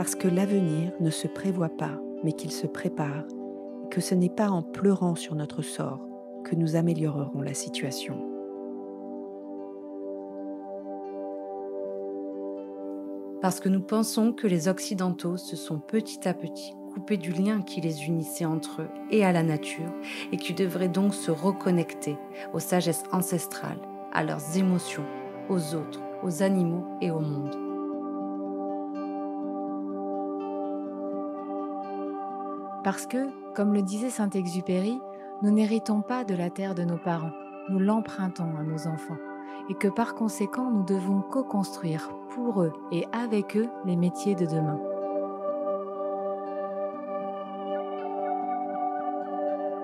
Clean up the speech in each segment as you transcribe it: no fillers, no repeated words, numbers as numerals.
Parce que l'avenir ne se prévoit pas, mais qu'il se prépare, et que ce n'est pas en pleurant sur notre sort que nous améliorerons la situation. Parce que nous pensons que les Occidentaux se sont petit à petit coupés du lien qui les unissait entre eux et à la nature, et qu'ils devraient donc se reconnecter aux sagesses ancestrales, à leurs émotions, aux autres, aux animaux et au monde. Parce que, comme le disait Saint-Exupéry, nous n'héritons pas de la terre de nos parents, nous l'empruntons à nos enfants, et que par conséquent nous devons co-construire pour eux et avec eux les métiers de demain.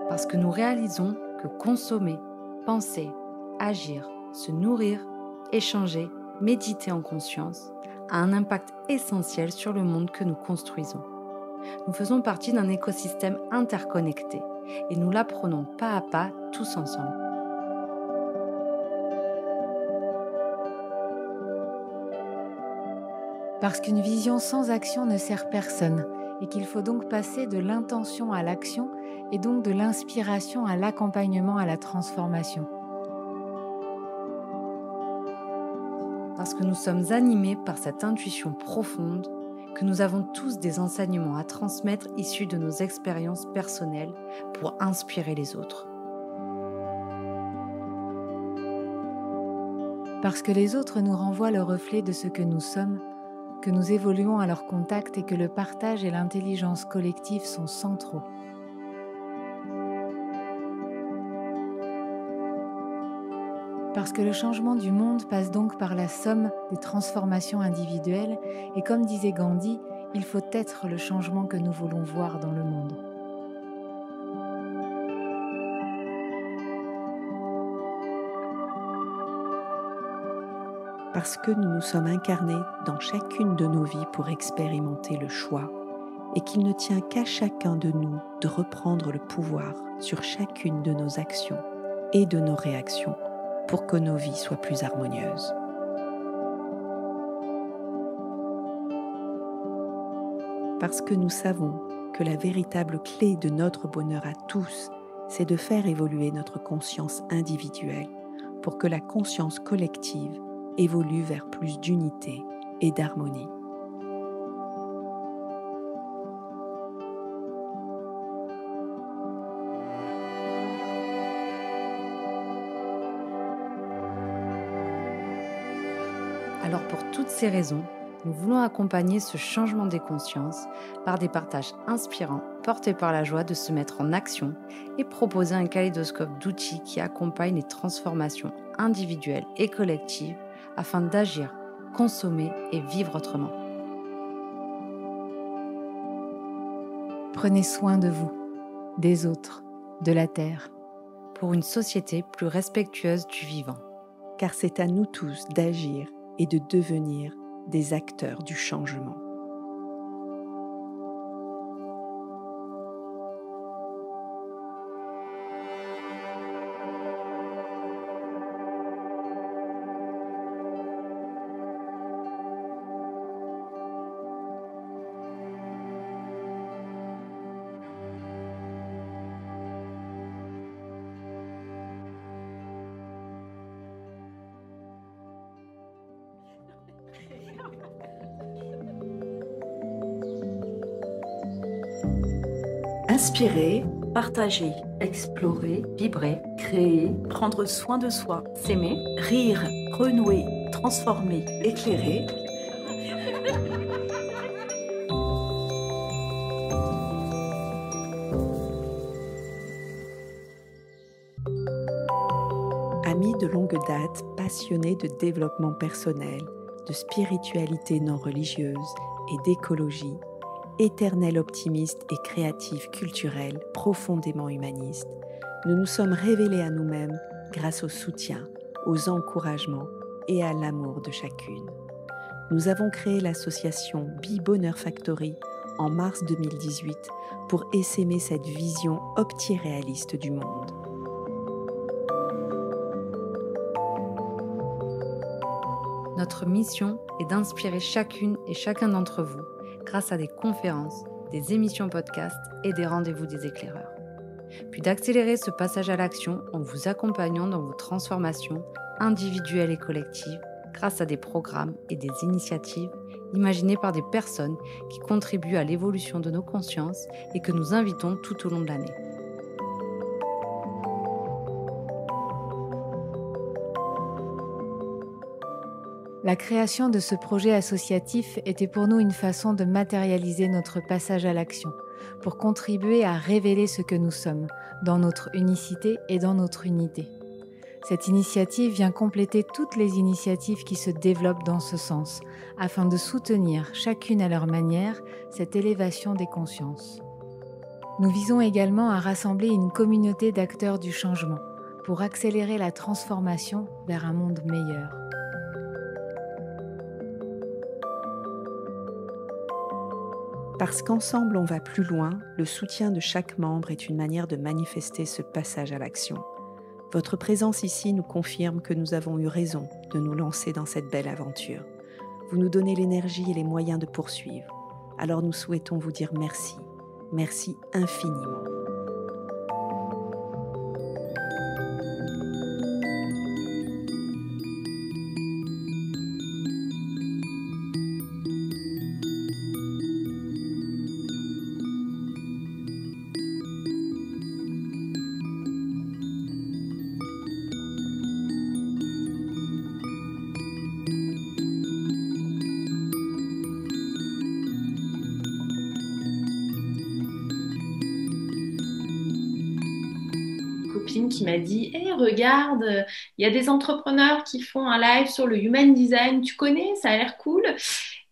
Parce que nous réalisons que consommer, penser, agir, se nourrir, échanger, méditer en conscience a un impact essentiel sur le monde que nous construisons. Nous faisons partie d'un écosystème interconnecté et nous l'apprenons pas à pas tous ensemble. Parce qu'une vision sans action ne sert personne et qu'il faut donc passer de l'intention à l'action et donc de l'inspiration à l'accompagnement à la transformation. Parce que nous sommes animés par cette intuition profonde, que nous avons tous des enseignements à transmettre issus de nos expériences personnelles pour inspirer les autres. Parce que les autres nous renvoient le reflet de ce que nous sommes, que nous évoluons à leur contact et que le partage et l'intelligence collective sont centraux. Parce que le changement du monde passe donc par la somme des transformations individuelles et comme disait Gandhi, il faut être le changement que nous voulons voir dans le monde. Parce que nous nous sommes incarnés dans chacune de nos vies pour expérimenter le choix et qu'il ne tient qu'à chacun de nous de reprendre le pouvoir sur chacune de nos actions et de nos réactions pour que nos vies soient plus harmonieuses. Parce que nous savons que la véritable clé de notre bonheur à tous, c'est de faire évoluer notre conscience individuelle pour que la conscience collective évolue vers plus d'unité et d'harmonie. Alors pour toutes ces raisons, nous voulons accompagner ce changement des consciences par des partages inspirants portés par la joie de se mettre en action et proposer un kaléidoscope d'outils qui accompagnent les transformations individuelles et collectives afin d'agir, consommer et vivre autrement. Prenez soin de vous, des autres, de la terre. Pour une société plus respectueuse du vivant. Car c'est à nous tous d'agir et de devenir des acteurs du changement. Inspirer, partager, explorer, vibrer, créer, prendre soin de soi, s'aimer, rire, renouer, transformer, éclairer. Amis de longue date, passionnés de développement personnel, de spiritualité non religieuse et d'écologie, éternel optimiste et créatif culturel profondément humaniste, nous nous sommes révélés à nous-mêmes grâce au soutien, aux encouragements et à l'amour de chacune. Nous avons créé l'association Be Bonheur Factory en mars 2018 pour essaimer cette vision opti-réaliste du monde. Notre mission est d'inspirer chacune et chacun d'entre vous grâce à des conférences, des émissions podcast et des rendez-vous des éclaireurs. Puis d'accélérer ce passage à l'action en vous accompagnant dans vos transformations individuelles et collectives grâce à des programmes et des initiatives imaginées par des personnes qui contribuent à l'évolution de nos consciences et que nous invitons tout au long de l'année. La création de ce projet associatif était pour nous une façon de matérialiser notre passage à l'action, pour contribuer à révéler ce que nous sommes, dans notre unicité et dans notre unité. Cette initiative vient compléter toutes les initiatives qui se développent dans ce sens, afin de soutenir, chacune à leur manière, cette élévation des consciences. Nous visons également à rassembler une communauté d'acteurs du changement, pour accélérer la transformation vers un monde meilleur. Parce qu'ensemble on va plus loin, le soutien de chaque membre est une manière de manifester ce passage à l'action. Votre présence ici nous confirme que nous avons eu raison de nous lancer dans cette belle aventure. Vous nous donnez l'énergie et les moyens de poursuivre. Alors nous souhaitons vous dire merci. Merci infiniment. Qui m'a dit hey, regarde, il y a des entrepreneurs qui font un live sur le Human Design, tu connais, ça a l'air cool.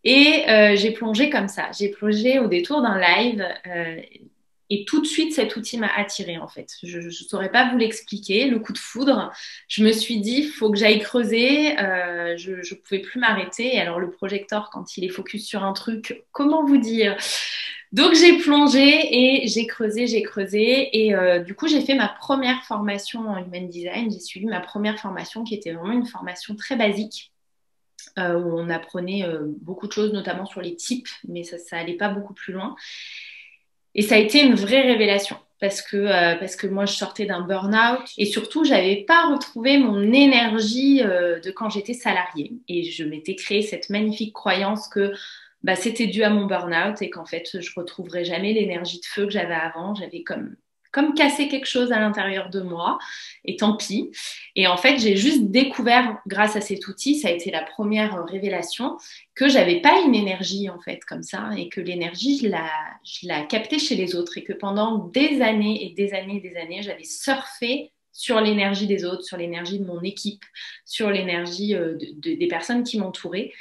Et j'ai plongé comme ça, j'ai plongé au détour d'un live et tout de suite cet outil m'a attirée en fait. Je ne saurais pas vous l'expliquer, le coup de foudre. Je me suis dit, il faut que j'aille creuser, je ne pouvais plus m'arrêter. Et alors le projecteur, quand il est focus sur un truc, comment vous dire ? Donc, j'ai plongé et j'ai creusé. Et du coup, j'ai fait ma première formation en Human Design. J'ai suivi ma première formation qui était vraiment une formation très basique où on apprenait beaucoup de choses, notamment sur les types, mais ça n'allait pas beaucoup plus loin. Et ça a été une vraie révélation parce que moi, je sortais d'un burn-out et surtout, je n'avais pas retrouvé mon énergie de quand j'étais salariée. Et je m'étais créé cette magnifique croyance que c'était dû à mon burn-out et qu'en fait, je ne retrouverais jamais l'énergie de feu que j'avais avant. J'avais comme cassé quelque chose à l'intérieur de moi et tant pis. Et en fait, j'ai juste découvert grâce à cet outil, ça a été la première révélation, que je n'avais pas une énergie en fait comme ça et que l'énergie, je la captais chez les autres et que pendant des années et des années et des années, j'avais surfé sur l'énergie des autres, sur l'énergie de mon équipe, sur l'énergie des personnes qui m'entouraient.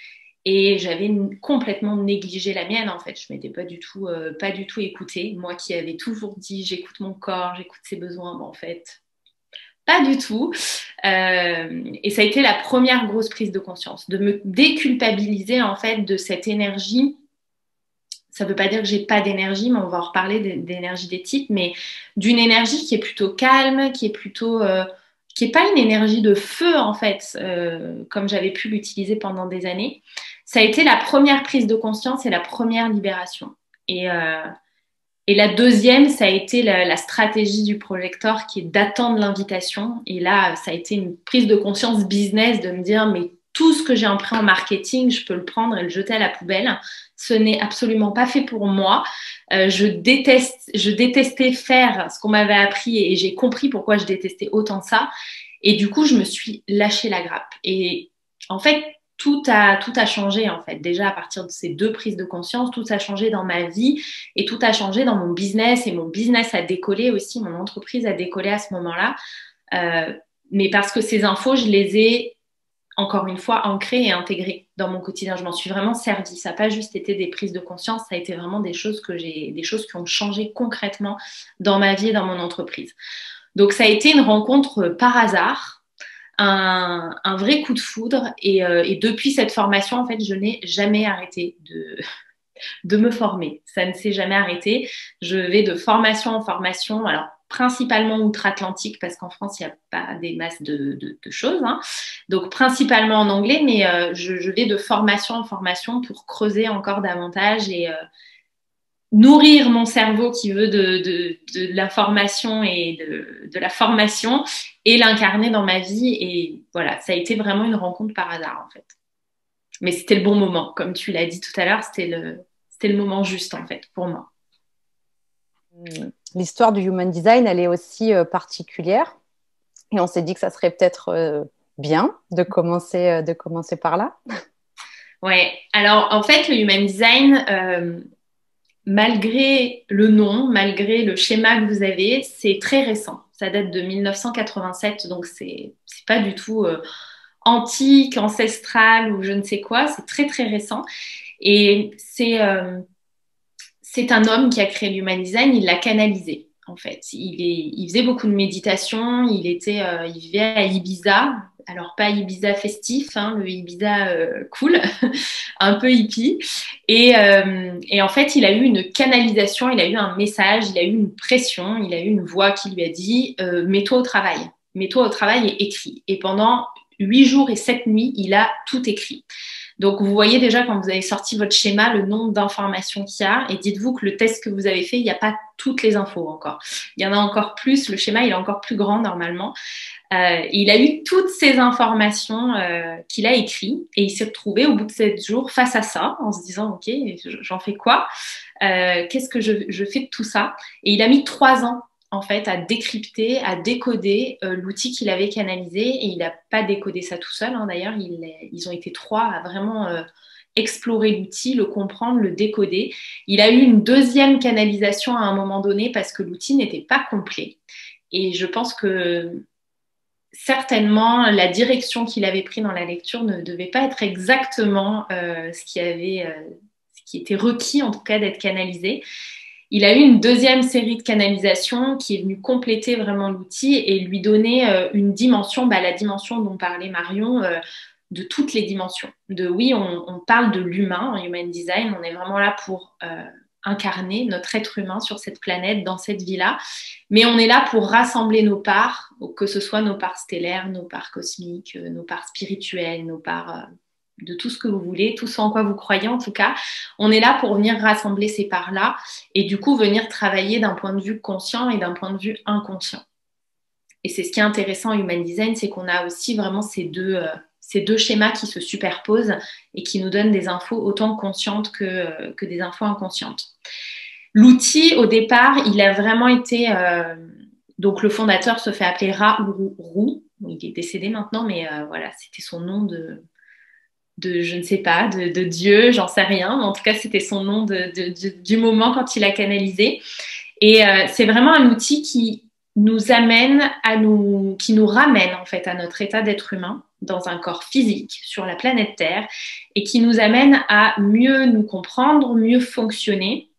Et j'avais complètement négligé la mienne, en fait. Je ne m'étais pas du tout écoutée. Moi qui avais toujours dit, j'écoute mon corps, j'écoute ses besoins. En fait, pas du tout. Et ça a été la première grosse prise de conscience, de me déculpabiliser, en fait, de cette énergie. Ça ne veut pas dire que je n'ai pas d'énergie, mais on va en reparler d'énergie des types, mais d'une énergie qui est plutôt calme, qui est pas une énergie de feu, en fait, comme j'avais pu l'utiliser pendant des années. Ça a été la première prise de conscience et la première libération. Et la deuxième, ça a été la stratégie du projecteur qui est d'attendre l'invitation. Et là, ça a été une prise de conscience business de me dire, mais tout ce que j'ai appris en marketing, je peux le prendre et le jeter à la poubelle. Ce n'est absolument pas fait pour moi. Je détestais faire ce qu'on m'avait appris et j'ai compris pourquoi je détestais autant ça. Et du coup, je me suis lâché la grappe. Et en fait, tout a changé en fait. Déjà à partir de ces deux prises de conscience, tout a changé dans ma vie et tout a changé dans mon business. Et mon business a décollé aussi, mon entreprise a décollé à ce moment-là. Mais parce que ces infos, je les ai encore une fois ancrées et intégrées dans mon quotidien. Je m'en suis vraiment servie. Ça n'a pas juste été des prises de conscience, ça a été vraiment des choses qui ont changé concrètement dans ma vie et dans mon entreprise. Donc ça a été une rencontre par hasard. Un vrai coup de foudre et depuis cette formation en fait je n'ai jamais arrêté de me former, ça ne s'est jamais arrêté, je vais de formation en formation. Alors principalement outre-Atlantique, parce qu'en France, il n'y a pas des masses de choses. Hein. Donc, principalement en anglais, mais je vais de formation en formation pour creuser encore davantage et nourrir mon cerveau qui veut de l'information et de la formation et l'incarner dans ma vie. Et voilà, ça a été vraiment une rencontre par hasard, en fait. Mais c'était le bon moment. Comme tu l'as dit tout à l'heure, c'était le moment juste, en fait, pour moi. L'histoire du Human Design, elle est aussi particulière. Et on s'est dit que ça serait peut-être bien de commencer par là. Ouais. Alors, en fait, le Human Design, malgré le nom, malgré le schéma que vous avez, c'est très récent. Ça date de 1987, donc c'est pas du tout antique, ancestral ou je ne sais quoi. C'est très, très récent. Et c'est un homme qui a créé l'Human Design, il l'a canalisé. En fait, il faisait beaucoup de méditation, il vivait à Ibiza, alors pas Ibiza festif, hein, le Ibiza cool, un peu hippie. Et en fait, il a eu une canalisation, il a eu un message, il a eu une pression, il a eu une voix qui lui a dit mets-toi au travail et écris. Et pendant 8 jours et 7 nuits, il a tout écrit. Donc, vous voyez déjà quand vous avez sorti votre schéma, le nombre d'informations qu'il y a. Et dites-vous que le test que vous avez fait, il n'y a pas toutes les infos encore. Il y en a encore plus. Le schéma, il est encore plus grand normalement. Il a eu toutes ces informations qu'il a écrites. Et il s'est retrouvé au bout de 7 jours face à ça, en se disant, OK, j'en fais quoi qu'est-ce que je fais de tout ça? Et il a mis 3 ans en fait, à décrypter, à décoder l'outil qu'il avait canalisé. Et il n'a pas décodé ça tout seul. Hein, d'ailleurs, ils ont été 3 à vraiment explorer l'outil, le comprendre, le décoder. Il a eu une deuxième canalisation à un moment donné parce que l'outil n'était pas complet. Et je pense que certainement, la direction qu'il avait prise dans la lecture ne devait pas être exactement ce qui était requis, en tout cas, d'être canalisé. Il a eu une deuxième série de canalisations qui est venue compléter vraiment l'outil et lui donner une dimension, la dimension dont parlait Marion, de toutes les dimensions. On parle de l'humain en Human Design, on est vraiment là pour incarner notre être humain sur cette planète, dans cette vie-là, mais on est là pour rassembler nos parts, que ce soit nos parts stellaires, nos parts cosmiques, nos parts spirituelles, nos parts... de tout ce que vous voulez, tout ce en quoi vous croyez en tout cas. On est là pour venir rassembler ces parts-là et du coup venir travailler d'un point de vue conscient et d'un point de vue inconscient. Et c'est ce qui est intéressant en Human Design, c'est qu'on a aussi vraiment ces deux schémas qui se superposent et qui nous donnent des infos autant conscientes que des infos inconscientes. L'outil, au départ, il a vraiment été... donc le fondateur se fait appeler Ra-Uru. Il est décédé maintenant, mais voilà, c'était son nom de je ne sais pas, de Dieu, j'en sais rien, mais en tout cas, c'était son nom du moment quand il a canalisé. Et c'est vraiment un outil qui nous amène qui nous ramène en fait à notre état d'être humain dans un corps physique sur la planète Terre et qui nous amène à mieux nous comprendre, mieux fonctionner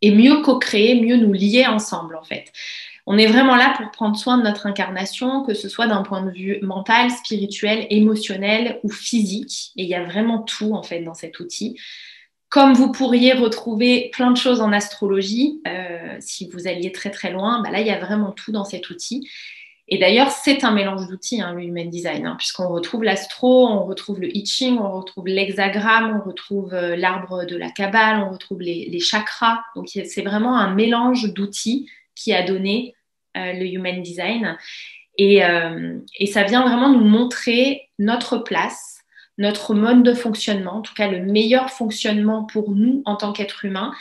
et mieux co-créer, mieux nous lier ensemble en fait. On est vraiment là pour prendre soin de notre incarnation, que ce soit d'un point de vue mental, spirituel, émotionnel ou physique. Et il y a vraiment tout en fait dans cet outil. Comme vous pourriez retrouver plein de choses en astrologie, si vous alliez très très loin, là il y a vraiment tout dans cet outil. Et d'ailleurs, c'est un mélange d'outils, le Human Design, puisqu'on retrouve l'astro, on retrouve le I Ching, on retrouve l'hexagramme, on retrouve l'arbre de la Kabbale, on retrouve les chakras. Donc c'est vraiment un mélange d'outils qui a donné le Human Design. Et ça vient vraiment nous montrer notre place, notre mode de fonctionnement, en tout cas le meilleur fonctionnement pour nous en tant qu'être humain,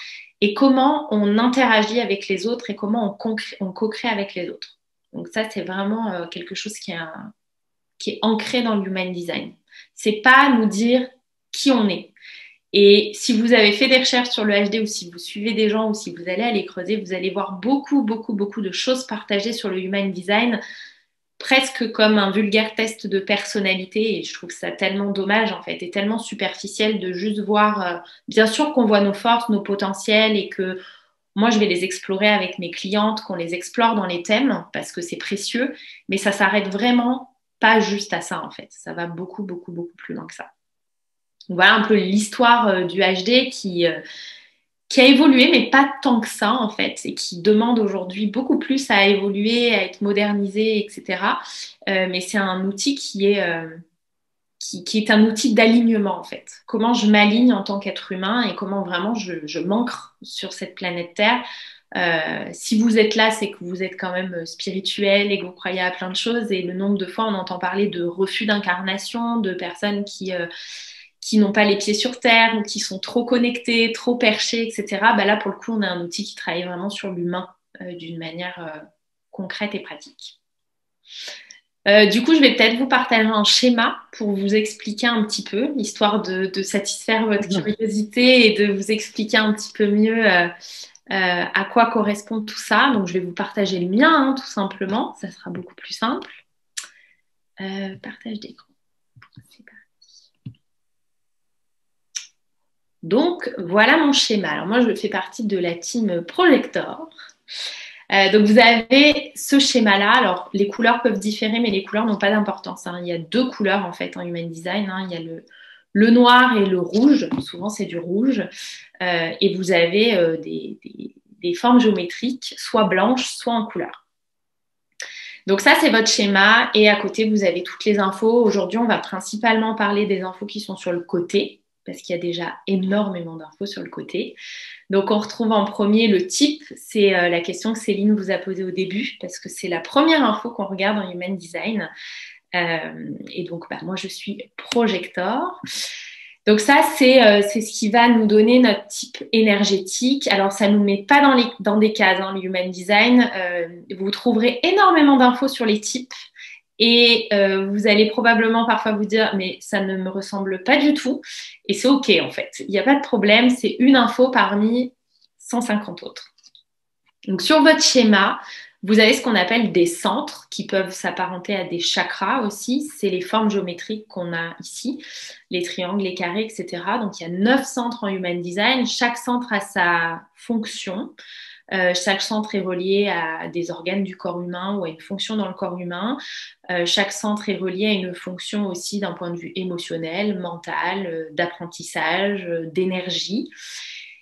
et comment on interagit avec les autres et comment on co-crée avec les autres. Donc ça, c'est vraiment quelque chose qui est ancré dans le Human Design. C'est pas nous dire qui on est. Et si vous avez fait des recherches sur le HD ou si vous suivez des gens ou si vous allez aller creuser, vous allez voir beaucoup de choses partagées sur le Human Design, presque comme un vulgaire test de personnalité. Et je trouve ça tellement dommage en fait et tellement superficiel de juste voir, bien sûr qu'on voit nos forces, nos potentiels et que moi je vais les explorer avec mes clientes, qu'on les explore dans les thèmes parce que c'est précieux, mais ça s'arrête vraiment pas juste à ça en fait. Ça va beaucoup plus loin que ça. Voilà un peu l'histoire du HD qui qui a évolué, mais pas tant que ça en fait, et qui demande aujourd'hui beaucoup plus à évoluer, à être modernisé, etc. Mais c'est un outil qui est un outil d'alignement en fait. Comment je m'aligne en tant qu'être humain et comment vraiment je m'ancre sur cette planète Terre. Si vous êtes là, c'est que vous êtes quand même spirituel et que vous croyez à plein de choses. Et le nombre de fois on entend parler de refus d'incarnation, de personnes qui n'ont pas les pieds sur terre ou qui sont trop connectées, trop perchées, etc. Bah là, pour le coup, on a un outil qui travaille vraiment sur l'humain d'une manière concrète et pratique. Du coup, je vais peut-être vous partager un schéma pour vous expliquer un petit peu, histoire de satisfaire votre curiosité et de vous expliquer un petit peu mieux à quoi correspond tout ça. Donc, je vais vous partager le mien, hein, tout simplement. Ça sera beaucoup plus simple. Partage d'écran. C'est parti. Donc, voilà mon schéma. Alors, moi, je fais partie de la team Projector. Donc, vous avez ce schéma-là. Alors, les couleurs peuvent différer, mais les couleurs n'ont pas d'importance, hein. Il y a deux couleurs, en fait, en Human Design, hein. Il y a le noir et le rouge. Souvent, c'est du rouge. Et vous avez des formes géométriques, soit blanches, soit en couleur. Donc, ça, c'est votre schéma. Et à côté, vous avez toutes les infos. Aujourd'hui, on va principalement parler des infos qui sont sur le côté, parce qu'il y a déjà énormément d'infos sur le côté. Donc, on retrouve en premier le type. C'est la question que Céline vous a posée au début, parce que c'est la première info qu'on regarde en Human Design. Et donc, moi, je suis projector. Donc, ça, c'est ce qui va nous donner notre type énergétique. Alors, ça ne nous met pas dans des cases, hein, le Human Design. Vous trouverez énormément d'infos sur les types. Et vous allez probablement parfois vous dire, mais ça ne me ressemble pas du tout. Et c'est OK, en fait. Il n'y a pas de problème. C'est une info parmi 150 autres. Donc, sur votre schéma, vous avez ce qu'on appelle des centres qui peuvent s'apparenter à des chakras aussi. C'est les formes géométriques qu'on a ici, les triangles, les carrés, etc. Donc, il y a 9 centres en Human Design. Chaque centre a sa fonction. Chaque centre est relié à des organes du corps humain ou à une fonction dans le corps humain. Chaque centre est relié à une fonction aussi d'un point de vue émotionnel, mental, d'apprentissage, d'énergie.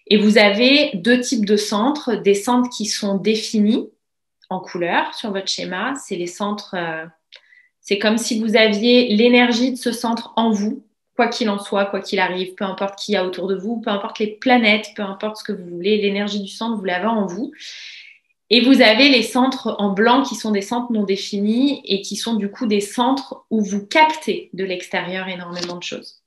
Et vous avez deux types de centres, des centres qui sont définis en couleur sur votre schéma. C'est les centres, c'est comme si vous aviez l'énergie de ce centre en vous, quoi qu'il en soit, quoi qu'il arrive, peu importe qui y a autour de vous, peu importe les planètes, peu importe ce que vous voulez, l'énergie du centre, vous l'avez en vous. Et vous avez les centres en blanc qui sont des centres non définis et qui sont du coup des centres où vous captez de l'extérieur énormément de choses.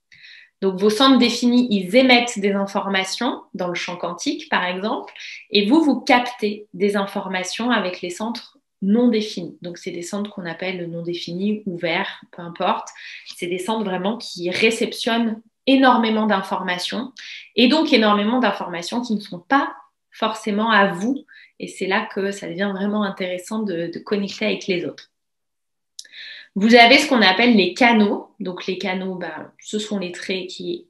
Donc, vos centres définis, ils émettent des informations dans le champ quantique, par exemple, et vous captez des informations avec les centres non définis. Donc, c'est des centres qu'on appelle non définis, ouverts, peu importe. C'est des centres vraiment qui réceptionnent énormément d'informations, et donc énormément d'informations qui ne sont pas forcément à vous. Et c'est là que ça devient vraiment intéressant de connecter avec les autres. Vous avez ce qu'on appelle les canaux. Donc, les canaux, ce sont les traits qui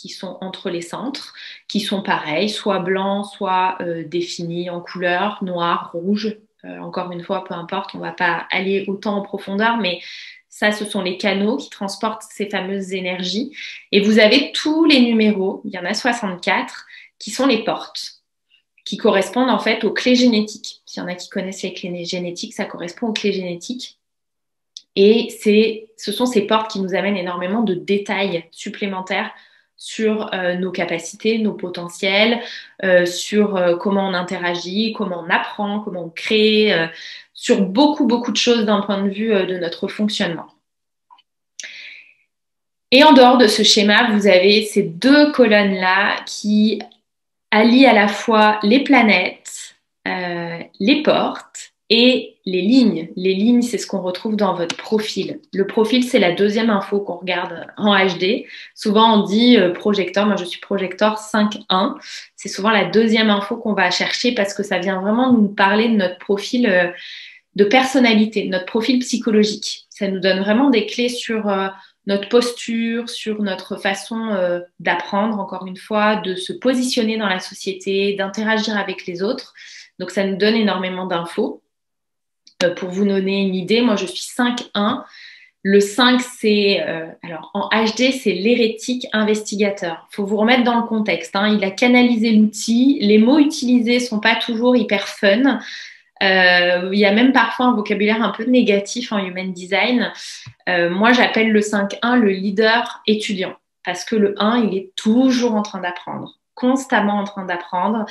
sont entre les centres, qui sont pareils, soit blancs, soit définis en couleur, noir, rouge. Encore une fois, peu importe, on ne va pas aller autant en profondeur, mais ça, ce sont les canaux qui transportent ces fameuses énergies. Et vous avez tous les numéros, il y en a 64, qui sont les portes, qui correspondent en fait aux clés génétiques. S'il y en a qui connaissent les clés génétiques, ça correspond aux clés génétiques. Et ce sont ces portes qui nous amènent énormément de détails supplémentaires sur nos capacités, nos potentiels, sur comment on interagit, comment on apprend, comment on crée, sur beaucoup, beaucoup de choses d'un point de vue de notre fonctionnement. Et en dehors de ce schéma, vous avez ces deux colonnes-là qui allient à la fois les planètes, les portes, et les lignes. Les lignes, c'est ce qu'on retrouve dans votre profil. Le profil, c'est la deuxième info qu'on regarde en HD. Souvent, on dit projecteur. Moi, je suis projecteur 5.1. C'est souvent la deuxième info qu'on va chercher parce que ça vient vraiment nous parler de notre profil de personnalité, de notre profil psychologique. Ça nous donne vraiment des clés sur notre posture, sur notre façon d'apprendre, encore une fois, de se positionner dans la société, d'interagir avec les autres. Donc, ça nous donne énormément d'infos. Pour vous donner une idée, moi je suis 5.1. Le 5, alors en HD, c'est l'hérétique investigateur. Il faut vous remettre dans le contexte, hein. Il a canalisé l'outil. Les mots utilisés sont pas toujours hyper fun. Il y a même parfois un vocabulaire un peu négatif en Human Design. Moi, j'appelle le 5-1 le leader étudiant parce que le 1, il est toujours en train d'apprendre, constamment en train d'apprendre.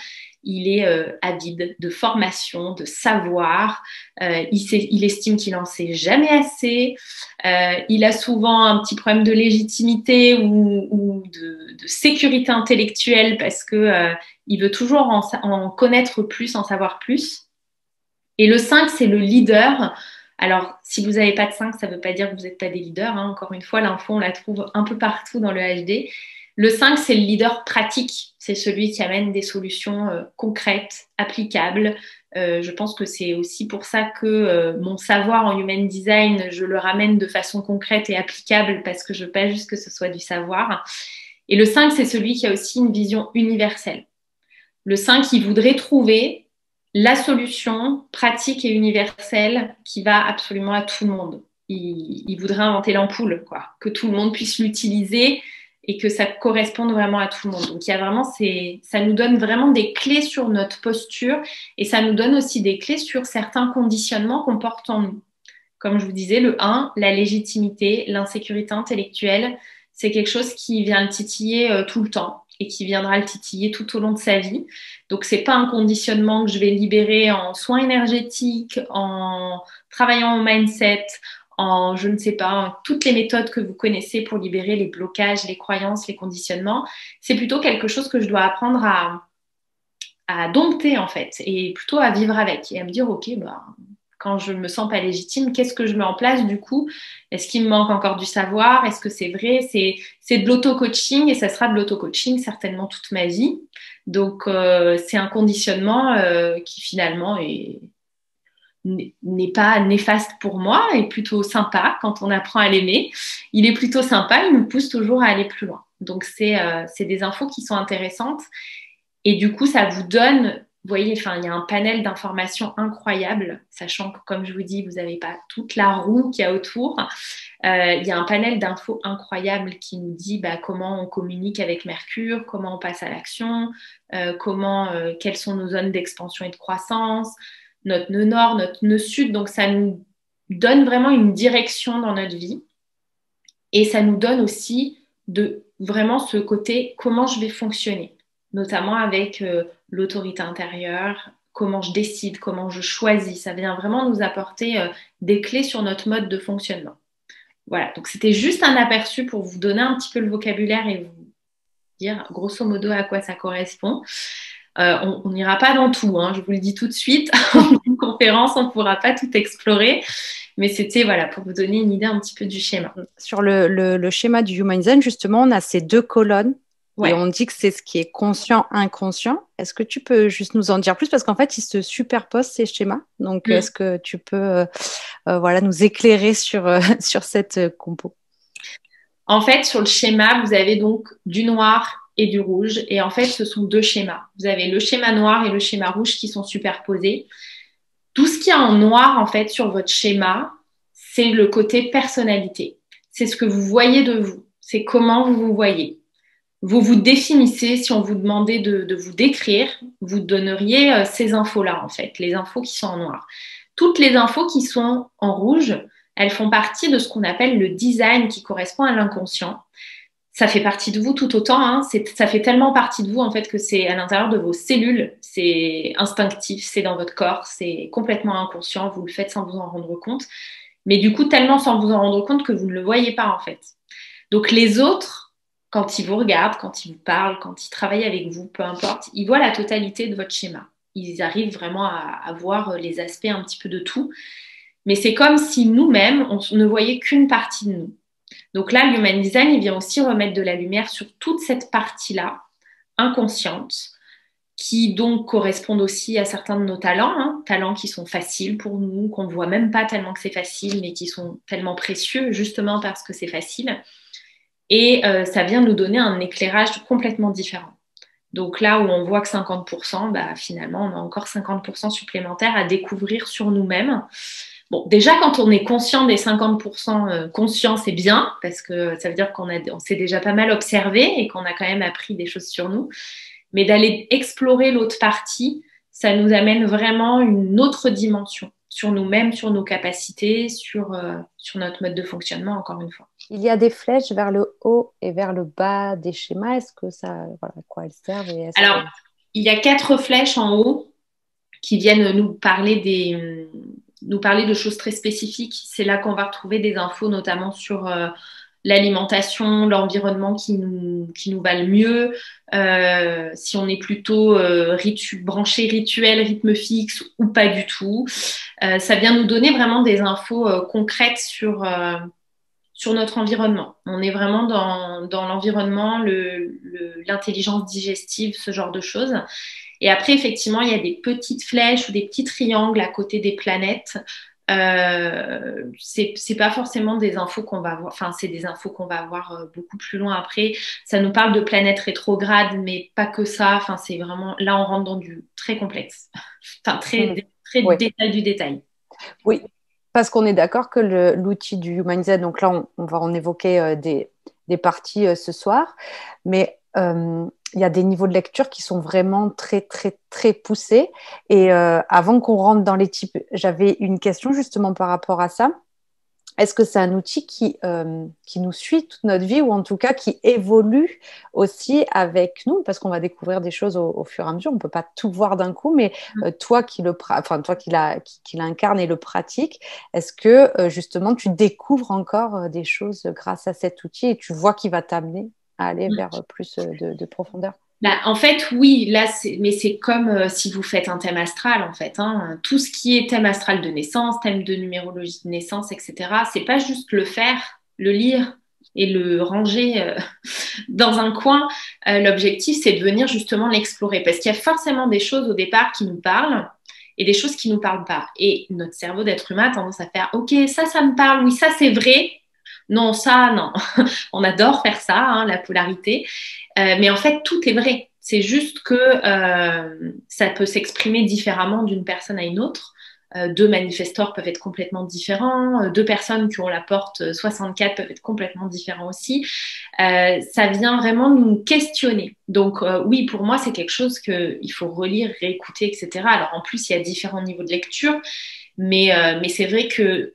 Il est avide de formation, de savoir. Il estime qu'il n'en sait jamais assez. Il a souvent un petit problème de légitimité ou de sécurité intellectuelle parce que il veut toujours en connaître plus, en savoir plus. Et le 5, c'est le leader. Alors, si vous n'avez pas de 5, ça ne veut pas dire que vous n'êtes pas des leaders, hein. Encore une fois, l'info, on la trouve un peu partout dans le HD. Le 5, c'est le leader pratique. C'est celui qui amène des solutions concrètes, applicables. Je pense que c'est aussi pour ça que mon savoir en Human Design, je le ramène de façon concrète et applicable parce que je ne veux pas juste que ce soit du savoir. Et le 5, c'est celui qui a aussi une vision universelle. Le 5, il voudrait trouver la solution pratique et universelle qui va absolument à tout le monde. Il voudrait inventer l'ampoule, quoi, que tout le monde puisse l'utiliser et que ça corresponde vraiment à tout le monde. Donc, il y a vraiment ça nous donne vraiment des clés sur notre posture et ça nous donne aussi des clés sur certains conditionnements qu'on porte en nous. Comme je vous disais, le 1, la légitimité, l'insécurité intellectuelle, c'est quelque chose qui vient le titiller tout le temps et qui viendra le titiller tout au long de sa vie. Donc, c'est pas un conditionnement que je vais libérer en soins énergétiques, en travaillant au mindset, en, je ne sais pas, toutes les méthodes que vous connaissez pour libérer les blocages, les croyances, les conditionnements. C'est plutôt quelque chose que je dois apprendre à dompter, en fait, et plutôt à vivre avec et à me dire, OK, quand je me sens pas légitime, qu'est-ce que je mets en place du coup? Est-ce qu'il me manque encore du savoir? Est-ce que c'est vrai? C'est de l'auto-coaching et ça sera de l'auto-coaching certainement toute ma vie. Donc, c'est un conditionnement qui finalement n'est pas néfaste pour moi, est plutôt sympa quand on apprend à l'aimer. Il est plutôt sympa, il nous pousse toujours à aller plus loin. Donc, c'est des infos qui sont intéressantes. Et du coup, ça vous donne... Vous voyez, il y a un panel d'informations incroyable, sachant que, comme je vous dis, vous n'avez pas toute la roue qu'il y a autour. Il y a un panel d'infos incroyable qui nous dit comment on communique avec Mercure, comment on passe à l'action, quelles sont nos zones d'expansion et de croissance, notre nœud nord, notre nœud sud. Donc, ça nous donne vraiment une direction dans notre vie. Et ça nous donne aussi vraiment ce côté comment je vais fonctionner, notamment avec l'autorité intérieure, comment je décide, comment je choisis. Ça vient vraiment nous apporter des clés sur notre mode de fonctionnement. Voilà, donc c'était juste un aperçu pour vous donner un petit peu le vocabulaire et vous dire grosso modo à quoi ça correspond. On n'ira pas dans tout, hein, je vous le dis tout de suite. En une conférence, on ne pourra pas tout explorer. Mais c'était pour vous donner une idée un petit peu du schéma. Sur le schéma du Human Design, justement, on a ces deux colonnes. Ouais. Et on dit que c'est ce qui est conscient, inconscient. Est-ce que tu peux juste nous en dire plus? Parce qu'en fait, ils se superposent, ces schémas. Donc, est-ce que tu peux nous éclairer sur cette compo? En fait, sur le schéma, vous avez donc du noir et du rouge. Et en fait, ce sont deux schémas. Vous avez le schéma noir et le schéma rouge qui sont superposés. Tout ce qu'il y a en noir, en fait, sur votre schéma, c'est le côté personnalité. C'est ce que vous voyez de vous. C'est comment vous vous voyez. Vous vous définissez, si on vous demandait de vous décrire, vous donneriez ces infos-là, en fait, les infos qui sont en noir. Toutes les infos qui sont en rouge, elles font partie de ce qu'on appelle le design qui correspond à l'inconscient. Ça fait partie de vous tout autant, hein. Ça fait tellement partie de vous, en fait, que c'est à l'intérieur de vos cellules, c'est instinctif, c'est dans votre corps, c'est complètement inconscient, vous le faites sans vous en rendre compte. Mais du coup, tellement sans vous en rendre compte que vous ne le voyez pas, en fait. Donc, les autres, quand ils vous regardent, quand ils vous parlent, quand ils travaillent avec vous, peu importe, ils voient la totalité de votre schéma. Ils arrivent vraiment à voir les aspects un petit peu de tout. Mais c'est comme si nous-mêmes, on ne voyait qu'une partie de nous. Donc là, l'Human Design, il vient aussi remettre de la lumière sur toute cette partie-là, inconsciente, qui donc correspondent aussi à certains de nos talents, hein, talents qui sont faciles pour nous, qu'on ne voit même pas tellement que c'est facile, mais qui sont tellement précieux, justement parce que c'est facile. Et ça vient nous donner un éclairage complètement différent. Donc là où on voit que 50%, finalement, on a encore 50% supplémentaires à découvrir sur nous-mêmes. Bon, déjà, quand on est conscient des 50% conscient, c'est bien, parce que ça veut dire on s'est déjà pas mal observé et qu'on a quand même appris des choses sur nous. Mais d'aller explorer l'autre partie, ça nous amène vraiment une autre dimension sur nous-mêmes, sur nos capacités, sur notre mode de fonctionnement, encore une fois. Il y a des flèches vers le haut et vers le bas des schémas. Est-ce que ça, voilà, à quoi elles servent Alors, il y a 4 flèches en haut qui viennent nous parler de choses très spécifiques. C'est là qu'on va retrouver des infos, notamment sur l'alimentation, l'environnement qui nous va le mieux, si on est plutôt branché rituel, rythme fixe ou pas du tout. Ça vient nous donner vraiment des infos concrètes sur notre environnement. On est vraiment dans l'environnement, l'intelligence digestive, ce genre de choses. Et après, effectivement, il y a des petites flèches ou des petits triangles à côté des planètes. C'est pas forcément des infos qu'on va avoir, enfin, c'est des infos qu'on va avoir beaucoup plus loin après. Ça nous parle de planètes rétrogrades, mais pas que ça. Enfin, c'est vraiment, là, on rentre dans du très complexe. Enfin, très oui. détail du détail. Oui, parce qu'on est d'accord que l'outil du Human Design, donc là, on va en évoquer des parties ce soir, mais il y a des niveaux de lecture qui sont vraiment très, très, très poussés. Et avant qu'on rentre dans les types, j'avais une question justement par rapport à ça. Est-ce que c'est un outil qui nous suit toute notre vie ou en tout cas qui évolue aussi avec nous? Parce qu'on va découvrir des choses au fur et à mesure. On ne peut pas tout voir d'un coup, mais toi qui l'incarne et le pratique, est-ce que justement tu découvres encore des choses grâce à cet outil et tu vois qu'il va t'amener à aller vers plus de profondeur? Bah, en fait, oui, là, mais c'est comme si vous faites un thème astral, en fait. Hein. Tout ce qui est thème astral de naissance, thème de numérologie de naissance, etc., c'est pas juste le faire, le lire et le ranger dans un coin. L'objectif, c'est de venir justement l'explorer parce qu'il y a forcément des choses au départ qui nous parlent et des choses qui nous parlent pas. Et notre cerveau d'être humain a tendance à faire « Ok, ça me parle, oui, ça, c'est vrai. » Non, ça, non. On adore faire ça, hein, la polarité. Mais en fait, tout est vrai. C'est juste que ça peut s'exprimer différemment d'une personne à une autre. 2 manifestors peuvent être complètement différents. 2 personnes qui ont la porte 64 peuvent être complètement différents aussi. Ça vient vraiment nous questionner. Donc oui, pour moi, c'est quelque chose qu'il faut relire, réécouter, etc. Alors en plus, il y a différents niveaux de lecture. Mais c'est vrai que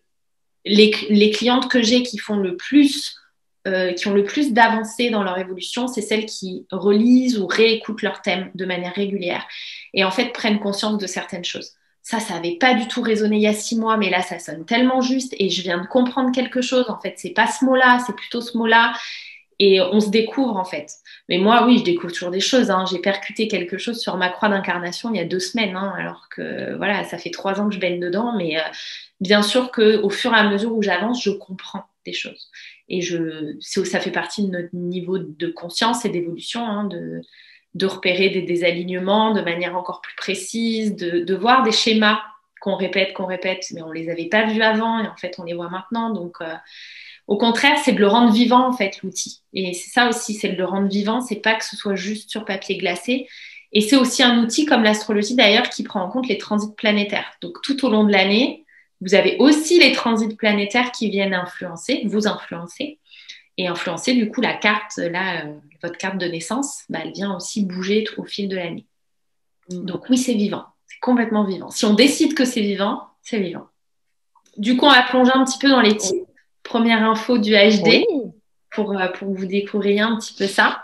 les clientes que j'ai qui ont le plus d'avancées dans leur évolution, c'est celles qui relisent ou réécoutent leur thème de manière régulière et en fait prennent conscience de certaines choses. Ça n'avait pas du tout résonné il y a 6 mois, mais là, ça sonne tellement juste et je viens de comprendre quelque chose. En fait, c'est pas ce mot-là, c'est plutôt ce mot-là. Et on se découvre, en fait. Mais moi, oui, je découvre toujours des choses. Hein. J'ai percuté quelque chose sur ma croix d'incarnation il y a 2 semaines, hein, alors que, voilà, ça fait 3 ans que je baigne dedans. Mais bien sûr qu'au fur et à mesure où j'avance, je comprends des choses. Et ça fait partie de notre niveau de conscience et d'évolution, hein, de repérer des alignements de manière encore plus précise, de voir des schémas qu'on répète, mais on les avait pas vus avant et en fait, on les voit maintenant. Donc, au contraire, c'est de le rendre vivant, en fait, l'outil. Et c'est ça aussi, c'est de le rendre vivant. C'est pas que ce soit juste sur papier glacé. Et c'est aussi un outil, comme l'astrologie d'ailleurs, qui prend en compte les transits planétaires. Donc, tout au long de l'année, vous avez aussi les transits planétaires qui viennent vous influencer. Et influencer, du coup, la carte, là, votre carte de naissance, bah, elle vient aussi bouger au fil de l'année. Donc, oui, c'est vivant. C'est complètement vivant. Si on décide que c'est vivant, c'est vivant. Du coup, on va plonger un petit peu dans les types. Première info du HD pour que vous découvriez un petit peu ça.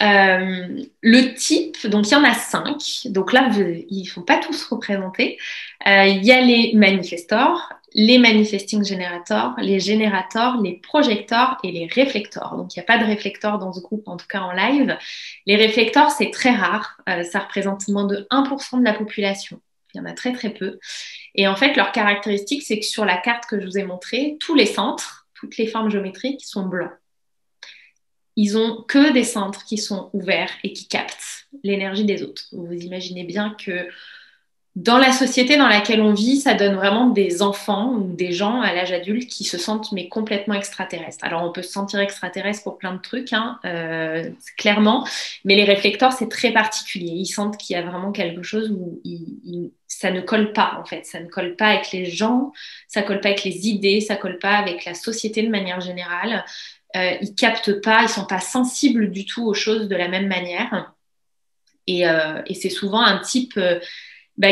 Le type, donc il y en a 5. Donc là, ils ne sont pas tous représentés. Il y a les manifestors, les manifesting generators, les générateurs, les projecteurs et les réflecteurs. Donc il n'y a pas de réflecteurs dans ce groupe, en tout cas en live. Les réflecteurs, c'est très rare. Ça représente moins de 1% de la population. Il y en a très très peu. Et en fait, leur caractéristique, c'est que sur la carte que je vous ai montrée, tous les centres, toutes les formes géométriques sont blancs. Ils ont que des centres qui sont ouverts et qui captent l'énergie des autres. Vous imaginez bien que dans la société dans laquelle on vit, ça donne vraiment des enfants ou des gens à l'âge adulte qui se sentent mais complètement extraterrestres. Alors on peut se sentir extraterrestre pour plein de trucs, hein, clairement, mais les réflecteurs c'est très particulier. Ils sentent qu'il y a vraiment quelque chose où ça ne colle pas en fait, ça ne colle pas avec les gens, ça colle pas avec les idées, ça colle pas avec la société de manière générale. Ils captent pas, ils sont pas sensibles du tout aux choses de la même manière. Et c'est souvent un type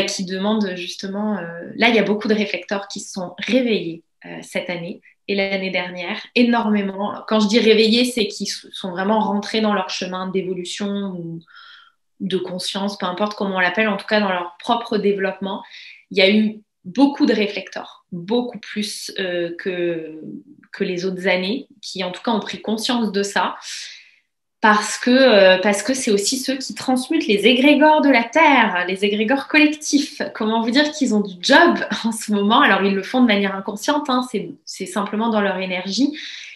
qui demande justement... là, il y a beaucoup de réflecteurs qui se sont réveillés cette année et l'année dernière, énormément. Quand je dis réveillés, c'est qu'ils sont vraiment rentrés dans leur chemin d'évolution ou de conscience, peu importe comment on l'appelle, en tout cas dans leur propre développement. Il y a eu beaucoup de réflecteurs, beaucoup plus que les autres années, qui en tout cas ont pris conscience de ça. Parce que c'est aussi ceux qui transmutent les égrégores de la Terre, les égrégores collectifs. Comment vous dire qu'ils ont du job en ce moment? Alors, ils le font de manière inconsciente, hein, c'est simplement dans leur énergie.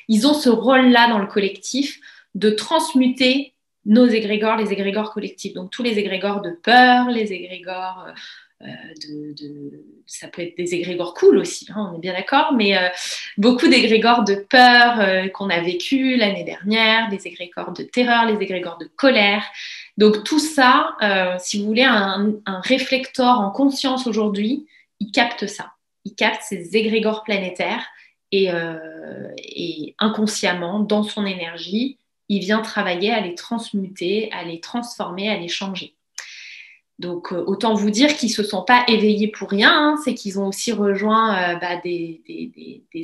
Ils ont ce rôle-là dans le collectif de transmuter nos égrégores, les égrégores collectifs. Donc, tous les égrégores de peur, les égrégores ça peut être des égrégores cool aussi, hein, on est bien d'accord, mais beaucoup d'égrégores de peur qu'on a vécu l'année dernière, des égrégores de terreur, les égrégores de colère. Donc tout ça, si vous voulez, un réflecteur en conscience aujourd'hui, il capte ça. Il capte ces égrégores planétaires et inconsciemment, dans son énergie, il vient travailler à les transmuter, à les transformer, à les changer. Donc, autant vous dire qu'ils ne se sont pas éveillés pour rien, hein, c'est qu'ils ont aussi rejoint des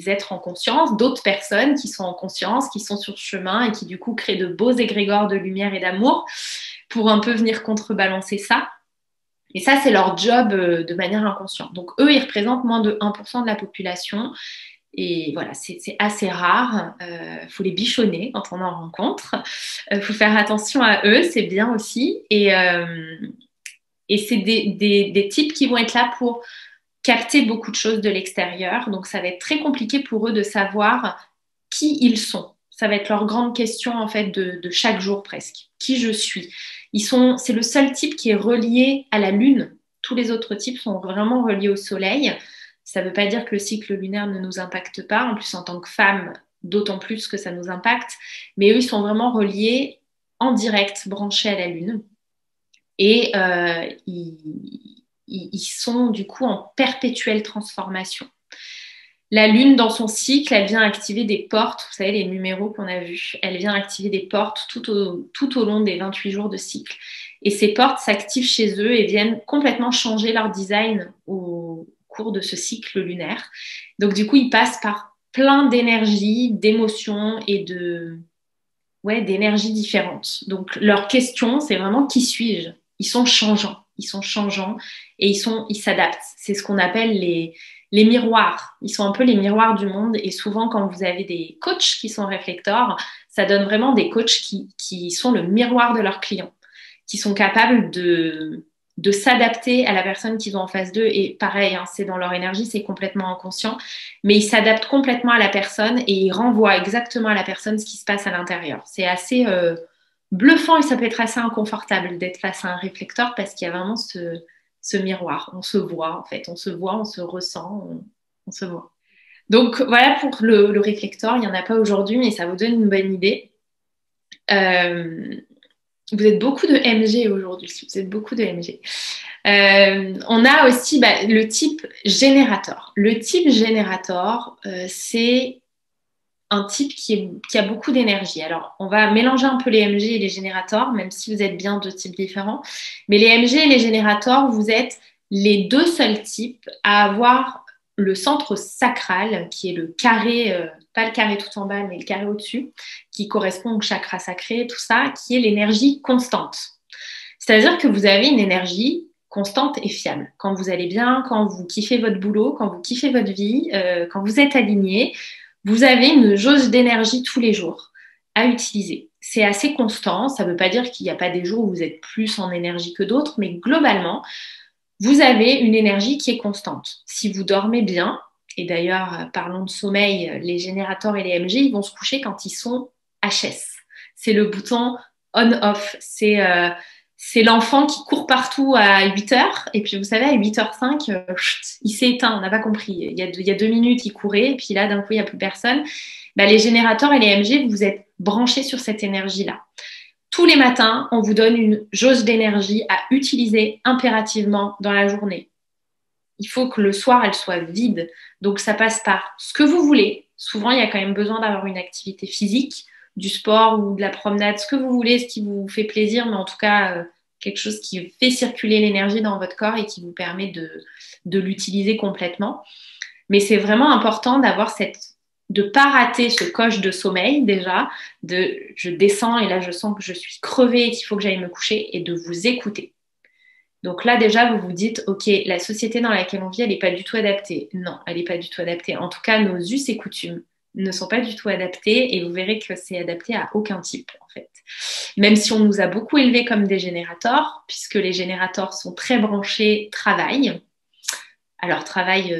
êtres en conscience, d'autres personnes qui sont en conscience, qui sont sur le chemin et qui du coup créent de beaux égrégores de lumière et d'amour pour un peu venir contrebalancer ça. Et ça, c'est leur job de manière inconsciente. Donc, eux, ils représentent moins de 1% de la population. Et voilà, c'est assez rare. Faut les bichonner quand on en rencontre. Faut faire attention à eux, c'est bien aussi. Et c'est des types qui vont être là pour capter beaucoup de choses de l'extérieur. Donc, ça va être très compliqué pour eux de savoir qui ils sont. Ça va être leur grande question, en fait, de chaque jour presque. Qui je suis. C'est le seul type qui est relié à la Lune. Tous les autres types sont vraiment reliés au Soleil. Ça ne veut pas dire que le cycle lunaire ne nous impacte pas. En plus, en tant que femme, d'autant plus que ça nous impacte. Mais eux, ils sont vraiment reliés en direct, branchés à la Lune. Et ils sont du coup en perpétuelle transformation. La Lune, dans son cycle, elle vient activer des portes, vous savez, les numéros qu'on a vus, elle vient activer des portes tout au long des 28 jours de cycle. Et ces portes s'activent chez eux et viennent complètement changer leur design au cours de ce cycle lunaire. Donc du coup, ils passent par plein d'énergies, d'émotions et d'énergies différentes. Donc leur question, c'est vraiment qui suis-je? Ils sont changeants et ils s'adaptent. C'est ce qu'on appelle les miroirs. Ils sont un peu les miroirs du monde et souvent quand vous avez des coachs qui sont réflecteurs, ça donne vraiment des coachs qui sont le miroir de leurs clients, qui sont capables de s'adapter à la personne qu'ils ont en face d'eux. Et pareil, hein, c'est dans leur énergie, c'est complètement inconscient, mais ils s'adaptent complètement à la personne et ils renvoient exactement à la personne ce qui se passe à l'intérieur. C'est assez bluffant et ça peut être assez inconfortable d'être face à un réflecteur parce qu'il y a vraiment ce miroir. On se voit en fait, on se voit, on se ressent, on se voit. Donc voilà pour le réflecteur, il n'y en a pas aujourd'hui, mais ça vous donne une bonne idée. Vous êtes beaucoup de MG aujourd'hui, vous êtes beaucoup de MG. On a aussi le type générateur. Le type générateur, c'est un type qui a beaucoup d'énergie. Alors, on va mélanger un peu les MG et les générateurs, même si vous êtes bien deux types différents. Mais les MG et les générateurs, vous êtes les deux seuls types à avoir le centre sacral, qui est le carré, pas le carré tout en bas, mais le carré au-dessus, qui correspond au chakra sacré, tout ça, qui est l'énergie constante. C'est-à-dire que vous avez une énergie constante et fiable. Quand vous allez bien, quand vous kiffez votre boulot, quand vous kiffez votre vie, quand vous êtes aligné, vous avez une jauge d'énergie tous les jours à utiliser. C'est assez constant, ça ne veut pas dire qu'il n'y a pas des jours où vous êtes plus en énergie que d'autres, mais globalement, vous avez une énergie qui est constante. Si vous dormez bien, et d'ailleurs, parlons de sommeil, les générateurs et les MG, ils vont se coucher quand ils sont HS. C'est le bouton on-off. C'est c'est l'enfant qui court partout à 8h, et puis vous savez, à 8h05, il s'est éteint, on n'a pas compris. Il y a 2 minutes, il courait, et puis là, d'un coup, il n'y a plus personne. Les générateurs et les MG, vous êtes branchés sur cette énergie-là. Tous les matins, on vous donne une jauge d'énergie à utiliser impérativement dans la journée. Il faut que le soir, elle soit vide. Donc, ça passe par ce que vous voulez. Souvent, il y a quand même besoin d'avoir une activité physique, du sport ou de la promenade, ce que vous voulez, ce qui vous fait plaisir, mais en tout cas, quelque chose qui fait circuler l'énergie dans votre corps et qui vous permet de l'utiliser complètement. Mais c'est vraiment important d'avoir de ne pas rater ce coche de sommeil déjà, je descends et là je sens que je suis crevée et qu'il faut que j'aille me coucher, et de vous écouter. Donc là déjà vous vous dites, ok, la société dans laquelle on vit, elle n'est pas du tout adaptée. Non, elle n'est pas du tout adaptée. En tout cas, nos us et coutumes ne sont pas du tout adaptés, et vous verrez que c'est adapté à aucun type en fait. Même si on nous a beaucoup élevés comme des générateurs, puisque les générateurs sont très branchés travail. Alors travail,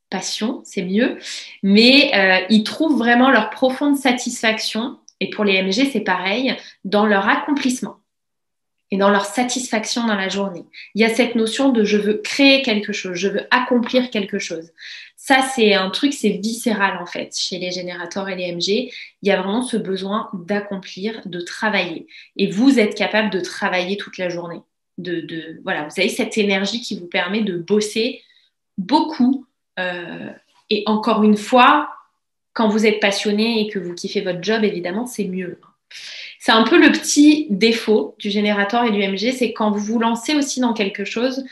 passion, c'est mieux, mais ils trouvent vraiment leur profonde satisfaction, et pour les MG c'est pareil, dans leur accomplissement et dans leur satisfaction dans la journée. Il y a cette notion de je veux créer quelque chose, je veux accomplir quelque chose. Ça, c'est un truc, c'est viscéral en fait, chez les générateurs et les MG. Il y a vraiment ce besoin d'accomplir, de travailler. Et vous êtes capable de travailler toute la journée. Voilà, vous avez cette énergie qui vous permet de bosser beaucoup. Et encore une fois, quand vous êtes passionné et que vous kiffez votre job, évidemment, c'est mieux. C'est un peu le petit défaut du générateur et du MG, c'est quand vous vous lancez aussi dans quelque chose,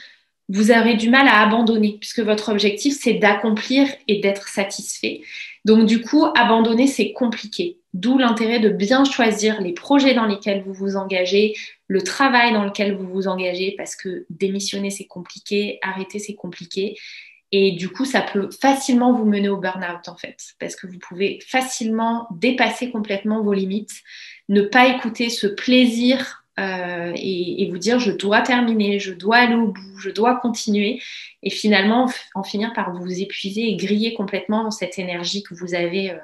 vous aurez du mal à abandonner, puisque votre objectif, c'est d'accomplir et d'être satisfait. Donc du coup, abandonner, c'est compliqué. D'où l'intérêt de bien choisir les projets dans lesquels vous vous engagez, le travail dans lequel vous vous engagez, parce que démissionner, c'est compliqué, arrêter, c'est compliqué. Et du coup, ça peut facilement vous mener au burn-out, en fait, parce que vous pouvez facilement dépasser complètement vos limites, ne pas écouter ce plaisir et vous dire « je dois terminer, je dois aller au bout, je dois continuer », et finalement en finir par vous épuiser et griller complètement cette énergie que vous avez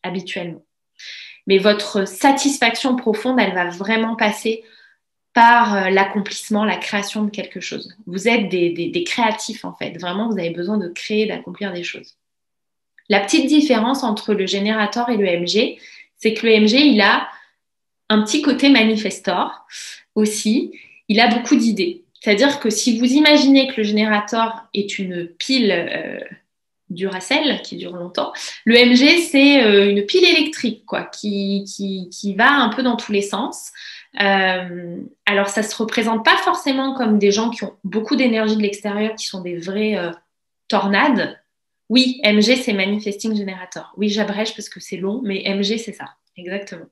habituellement. Mais votre satisfaction profonde, elle va vraiment passer par l'accomplissement, la création de quelque chose. Vous êtes des créatifs en fait. Vraiment, vous avez besoin de créer, d'accomplir des choses. La petite différence entre le générateur et le MG, c'est que le MG, il a un petit côté manifestor aussi. Il a beaucoup d'idées. C'est-à-dire que si vous imaginez que le générateur est une pile Duracell qui dure longtemps, le MG, c'est une pile électrique quoi, qui va un peu dans tous les sens. Alors ça se représente pas forcément comme des gens qui ont beaucoup d'énergie de l'extérieur, qui sont des vrais tornades. Oui, MG c'est Manifesting Generator. Oui, j'abrège parce que c'est long, mais MG c'est ça, exactement.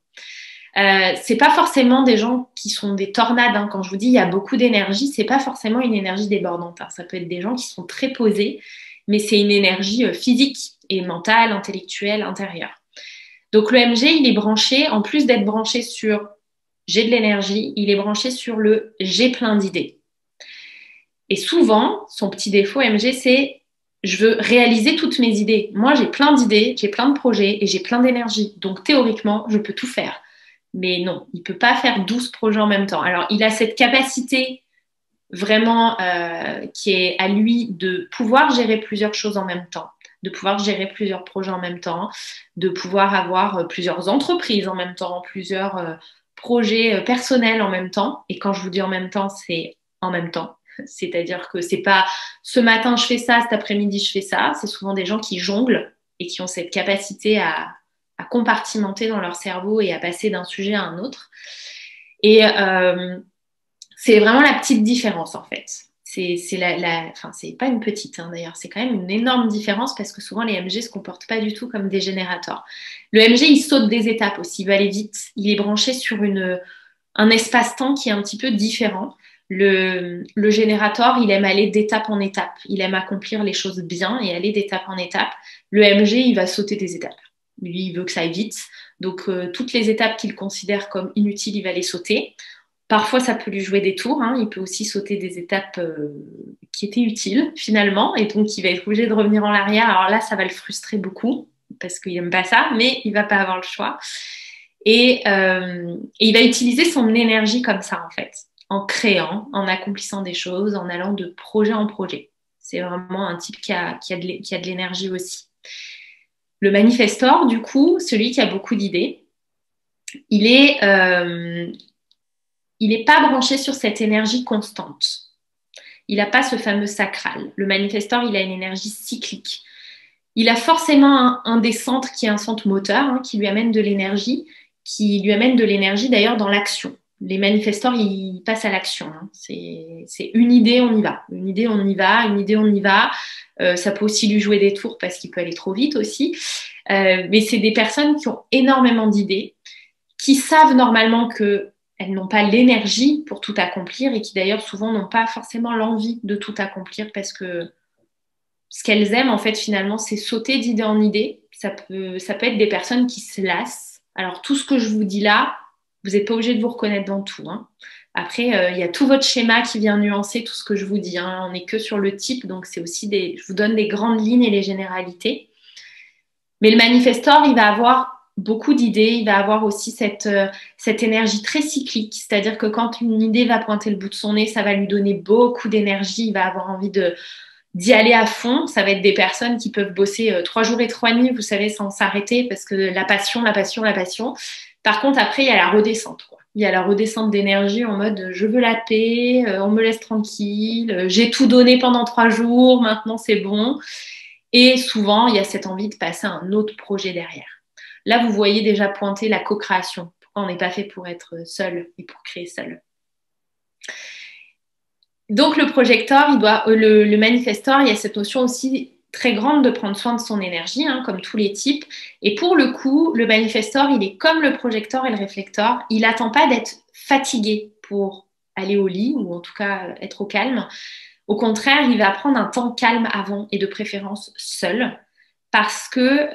C'est pas forcément des gens qui sont des tornades, hein. Quand je vous dis il y a beaucoup d'énergie, c'est pas forcément une énergie débordante, hein. Ça peut être des gens qui sont très posés, mais c'est une énergie physique et mentale, intellectuelle, intérieure. Donc le MG, il est branché, en plus d'être branché sur j'ai de l'énergie, il est branché sur le j'ai plein d'idées. Et souvent, son petit défaut MG, c'est je veux réaliser toutes mes idées. Moi, j'ai plein d'idées, j'ai plein de projets et j'ai plein d'énergie. Donc théoriquement, je peux tout faire. Mais non, il ne peut pas faire 12 projets en même temps. Alors, il a cette capacité vraiment qui est à lui de pouvoir gérer plusieurs choses en même temps, de pouvoir gérer plusieurs projets en même temps, de pouvoir avoir plusieurs entreprises en même temps, plusieurs projets personnels en même temps. Et quand je vous dis en même temps, c'est en même temps. C'est-à-dire que c'est pas ce matin je fais ça, cet après-midi je fais ça. C'est souvent des gens qui jonglent et qui ont cette capacité à compartimenter dans leur cerveau et à passer d'un sujet à un autre. Et c'est vraiment la petite différence en fait. Enfin, c'est pas une petite hein, d'ailleurs, c'est quand même une énorme différence parce que souvent les MG se comportent pas du tout comme des générateurs. Le MG il saute des étapes aussi, il va aller vite, il est branché sur un espace-temps qui est un petit peu différent. Le générateur, il aime aller d'étape en étape, il aime accomplir les choses bien et aller d'étape en étape. Le MG, il va sauter des étapes. Lui, il veut que ça aille vite. Donc, toutes les étapes qu'il considère comme inutiles, il va les sauter. Parfois, ça peut lui jouer des tours. Hein. Il peut aussi sauter des étapes qui étaient utiles, finalement. Et donc, il va être obligé de revenir en arrière. Alors là, ça va le frustrer beaucoup parce qu'il n'aime pas ça, mais il ne va pas avoir le choix. Et il va utiliser son énergie comme ça, en fait. en créant, en accomplissant des choses, en allant de projet en projet. C'est vraiment un type qui a de l'énergie aussi. Le manifestor, du coup, celui qui a beaucoup d'idées, il est pas branché sur cette énergie constante. Il n'a pas ce fameux sacral. Le manifestor, il a une énergie cyclique. Il a forcément un des centres qui est un centre moteur, qui lui amène de l'énergie, d'ailleurs dans l'action. Les manifestors, ils passent à l'action. C'est une idée, on y va. Une idée, on y va. Ça peut aussi lui jouer des tours parce qu'il peut aller trop vite aussi. Mais c'est des personnes qui ont énormément d'idées, qui savent normalement qu'elles n'ont pas l'énergie pour tout accomplir et qui d'ailleurs souvent n'ont pas forcément l'envie de tout accomplir parce que ce qu'elles aiment en fait finalement c'est sauter d'idée en idée. Ça peut être des personnes qui se lassent. Alors tout ce que je vous dis là, vous n'êtes pas obligé de vous reconnaître dans tout. Après, il y a tout votre schéma qui vient nuancer tout ce que je vous dis. On n'est que sur le type, donc c'est aussi je vous donne les grandes lignes et les généralités. Mais le manifestor, il va avoir beaucoup d'idées, il va avoir aussi cette énergie très cyclique, c'est-à-dire que quand une idée va pointer le bout de son nez, ça va lui donner beaucoup d'énergie, il va avoir envie d'y aller à fond. Ça va être des personnes qui peuvent bosser 3 jours et 3 nuits, vous savez, sans s'arrêter, parce que la passion. Par contre, après, il y a la redescente, quoi. Il y a la redescente d'énergie en mode je veux la paix, on me laisse tranquille, j'ai tout donné pendant 3 jours, maintenant c'est bon. Et souvent, il y a cette envie de passer à un autre projet derrière. Là, vous voyez déjà pointer la co-création. Pourquoi on n'est pas fait pour être seul et pour créer seul. Donc, le projecteur, le manifestor, il y a cette notion aussi très grande de prendre soin de son énergie, comme tous les types. Et pour le coup, le manifestor, il est comme le projecteur et le réflecteur. Il n'attend pas d'être fatigué pour aller au lit ou en tout cas être au calme. Au contraire, il va prendre un temps calme avant et de préférence seul parce que,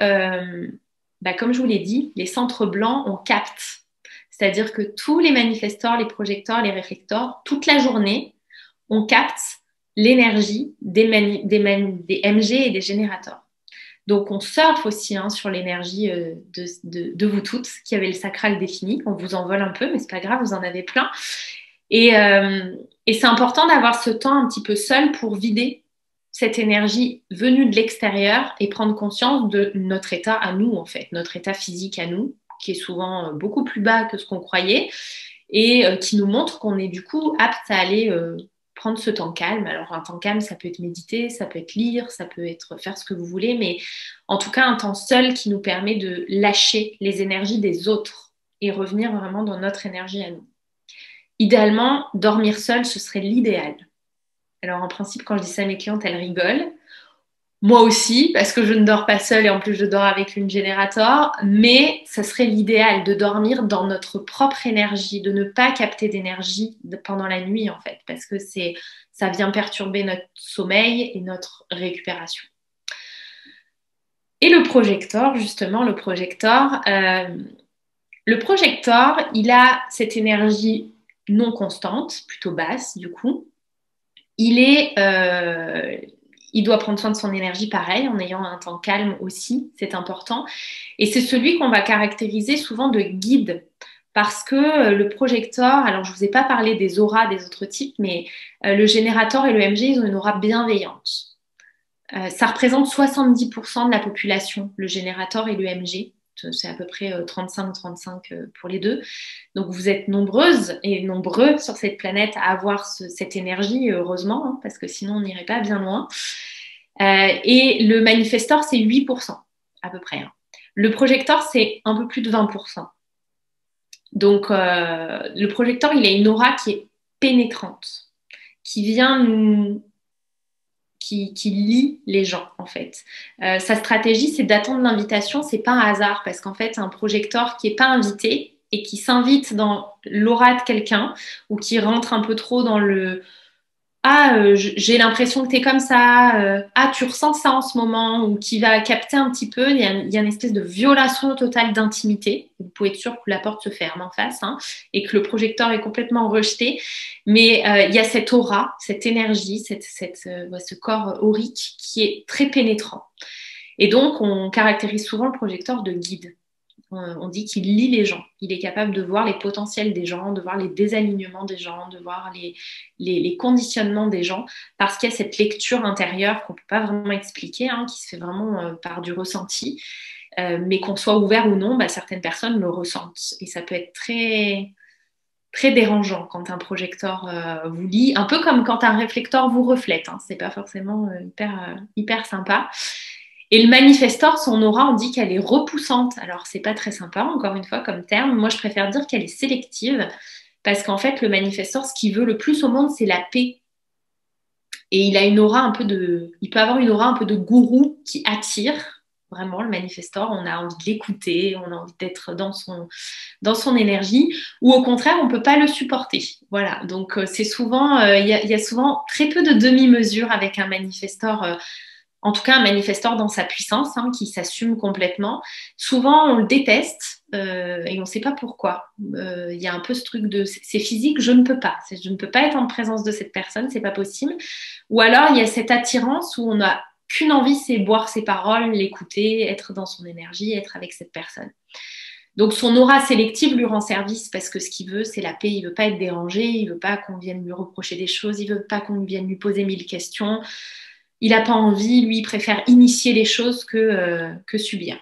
comme je vous l'ai dit, les centres blancs, on capte. C'est-à-dire que tous les manifestors, les projecteurs, les réflecteurs, toute la journée, on capte l'énergie des MG et des générateurs. Donc, on surfe aussi sur l'énergie de vous toutes qui avez le sacral défini. On vous en vole un peu, mais c'est pas grave, vous en avez plein. Et c'est important d'avoir ce temps un petit peu seul pour vider cette énergie venue de l'extérieur et prendre conscience de notre état à nous, en fait, notre état physique à nous, qui est souvent beaucoup plus bas que ce qu'on croyait et qui nous montre qu'on est du coup apte à aller prendre ce temps calme. Alors, un temps calme, ça peut être méditer, ça peut être lire, ça peut être faire ce que vous voulez, mais en tout cas, un temps seul qui nous permet de lâcher les énergies des autres et revenir vraiment dans notre énergie à nous. Idéalement, dormir seul, ce serait l'idéal. Alors, en principe, quand je dis ça à mes clientes, elles rigolent. Moi aussi, parce que je ne dors pas seule et en plus, je dors avec une générateur. Mais ça serait l'idéal de dormir dans notre propre énergie, de ne pas capter d'énergie pendant la nuit, en fait, parce que ça vient perturber notre sommeil et notre récupération. Et le projecteur, justement, le projecteur, il a cette énergie non constante, plutôt basse du coup. Il doit prendre soin de son énergie pareil, en ayant un temps calme aussi, c'est important. Et c'est celui qu'on va caractériser souvent de guide, parce que le projecteur, alors je ne vous ai pas parlé des auras des autres types, mais le générateur et le MG, ils ont une aura bienveillante. Ça représente 70% de la population, le générateur et le MG. C'est à peu près 35-35 pour les deux. Donc, vous êtes nombreuses et nombreux sur cette planète à avoir cette énergie, heureusement, parce que sinon, on n'irait pas bien loin. Et le manifestor, c'est 8% à peu près. Le projecteur, c'est un peu plus de 20%. Donc, le projecteur, il a une aura qui est pénétrante, qui vient qui lie les gens, en fait. Sa stratégie, c'est d'attendre l'invitation. C'est pas un hasard, parce qu'en fait, un projecteur qui n'est pas invité et qui s'invite dans l'aura de quelqu'un ou qui rentre un peu trop dans le « Ah, j'ai l'impression que tu es comme ça. Ah, tu ressens ça en ce moment » ou qui va capter un petit peu. Il y a une espèce de violation totale d'intimité. Vous pouvez être sûr que la porte se ferme en face et que le projecteur est complètement rejeté. Mais il y a cette aura, cette énergie, ce corps aurique qui est très pénétrant. Et donc, on caractérise souvent le projecteur de guide. On dit qu'il lit les gens. Il est capable de voir les potentiels des gens, de voir les désalignements des gens, de voir les conditionnements des gens, parce qu'il y a cette lecture intérieure qu'on ne peut pas vraiment expliquer, hein, qui se fait vraiment par du ressenti. Mais qu'on soit ouvert ou non, certaines personnes le ressentent. Et ça peut être très, très dérangeant quand un projecteur vous lit, un peu comme quand un réflecteur vous reflète. Hein. C'est pas forcément hyper sympa. Et le manifestor, son aura, on dit qu'elle est repoussante. Alors, c'est pas très sympa, encore une fois, comme terme. Moi, je préfère dire qu'elle est sélective, parce qu'en fait, le manifestor, ce qu'il veut le plus au monde, c'est la paix. Et il a une aura il peut avoir une aura un peu de gourou qui attire. Vraiment, le manifestor, on a envie de l'écouter, on a envie d'être dans son énergie, ou au contraire, on ne peut pas le supporter. Voilà, donc c'est souvent, il y a souvent très peu de demi-mesure avec un manifestor, en tout cas un manifestor dans sa puissance, hein, qui s'assume complètement. Souvent, on le déteste et on ne sait pas pourquoi. Il y a un peu ce truc de c'est physique, je ne peux pas. Je ne peux pas être en présence de cette personne, c'est pas possible. Ou alors, il y a cette attirance où on a qu'une envie, c'est boire ses paroles, l'écouter, être dans son énergie, être avec cette personne. Donc son aura sélective lui rend service parce que ce qu'il veut, c'est la paix. Il ne veut pas être dérangé, il ne veut pas qu'on vienne lui reprocher des choses, il ne veut pas qu'on vienne lui poser 1000 questions. Il n'a pas envie, lui, il préfère initier les choses que subir.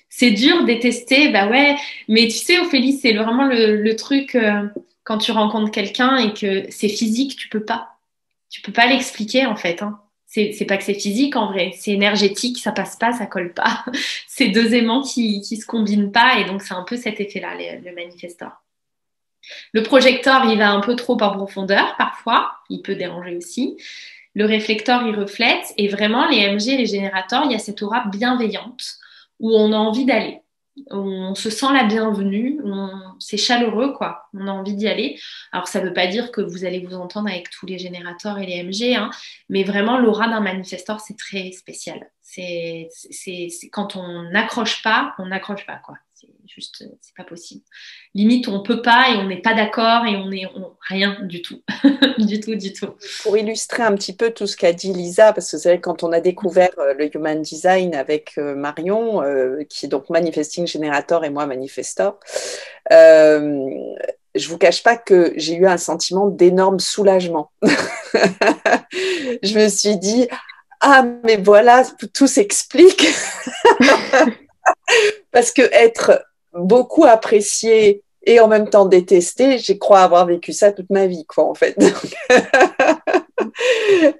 C'est dur, détester, ouais, mais tu sais, Ophélie, c'est vraiment le truc quand tu rencontres quelqu'un et que c'est physique, tu peux pas l'expliquer en fait, hein. C'est pas que c'est physique en vrai, c'est énergétique, ça passe pas, ça colle pas. C'est deux aimants qui se combinent pas et donc c'est un peu cet effet-là, le manifestor. Le projecteur, il va un peu trop en profondeur parfois, il peut déranger aussi. Le réflecteur, il reflète et vraiment les MG et les générateurs, il y a cette aura bienveillante où on a envie d'aller. On se sent la bienvenue, c'est chaleureux, quoi. On a envie d'y aller. Alors, ça ne veut pas dire que vous allez vous entendre avec tous les générateurs et les MG, hein, mais vraiment, l'aura d'un manifestor, c'est très spécial. C'est quand on n'accroche pas, quoi. C'est juste, c'est pas possible. Limite, on peut pas et on n'est pas d'accord et rien du tout. du tout. Pour illustrer un petit peu tout ce qu'a dit Lisa, parce que c'est vrai que quand on a découvert le Human Design avec Marion, qui est donc Manifesting Generator et moi Manifestor, je vous cache pas que j'ai eu un sentiment d'énorme soulagement. Je me suis dit, ah mais voilà, tout s'explique. Parce que être beaucoup apprécié et en même temps détesté, je crois avoir vécu ça toute ma vie, quoi, en fait.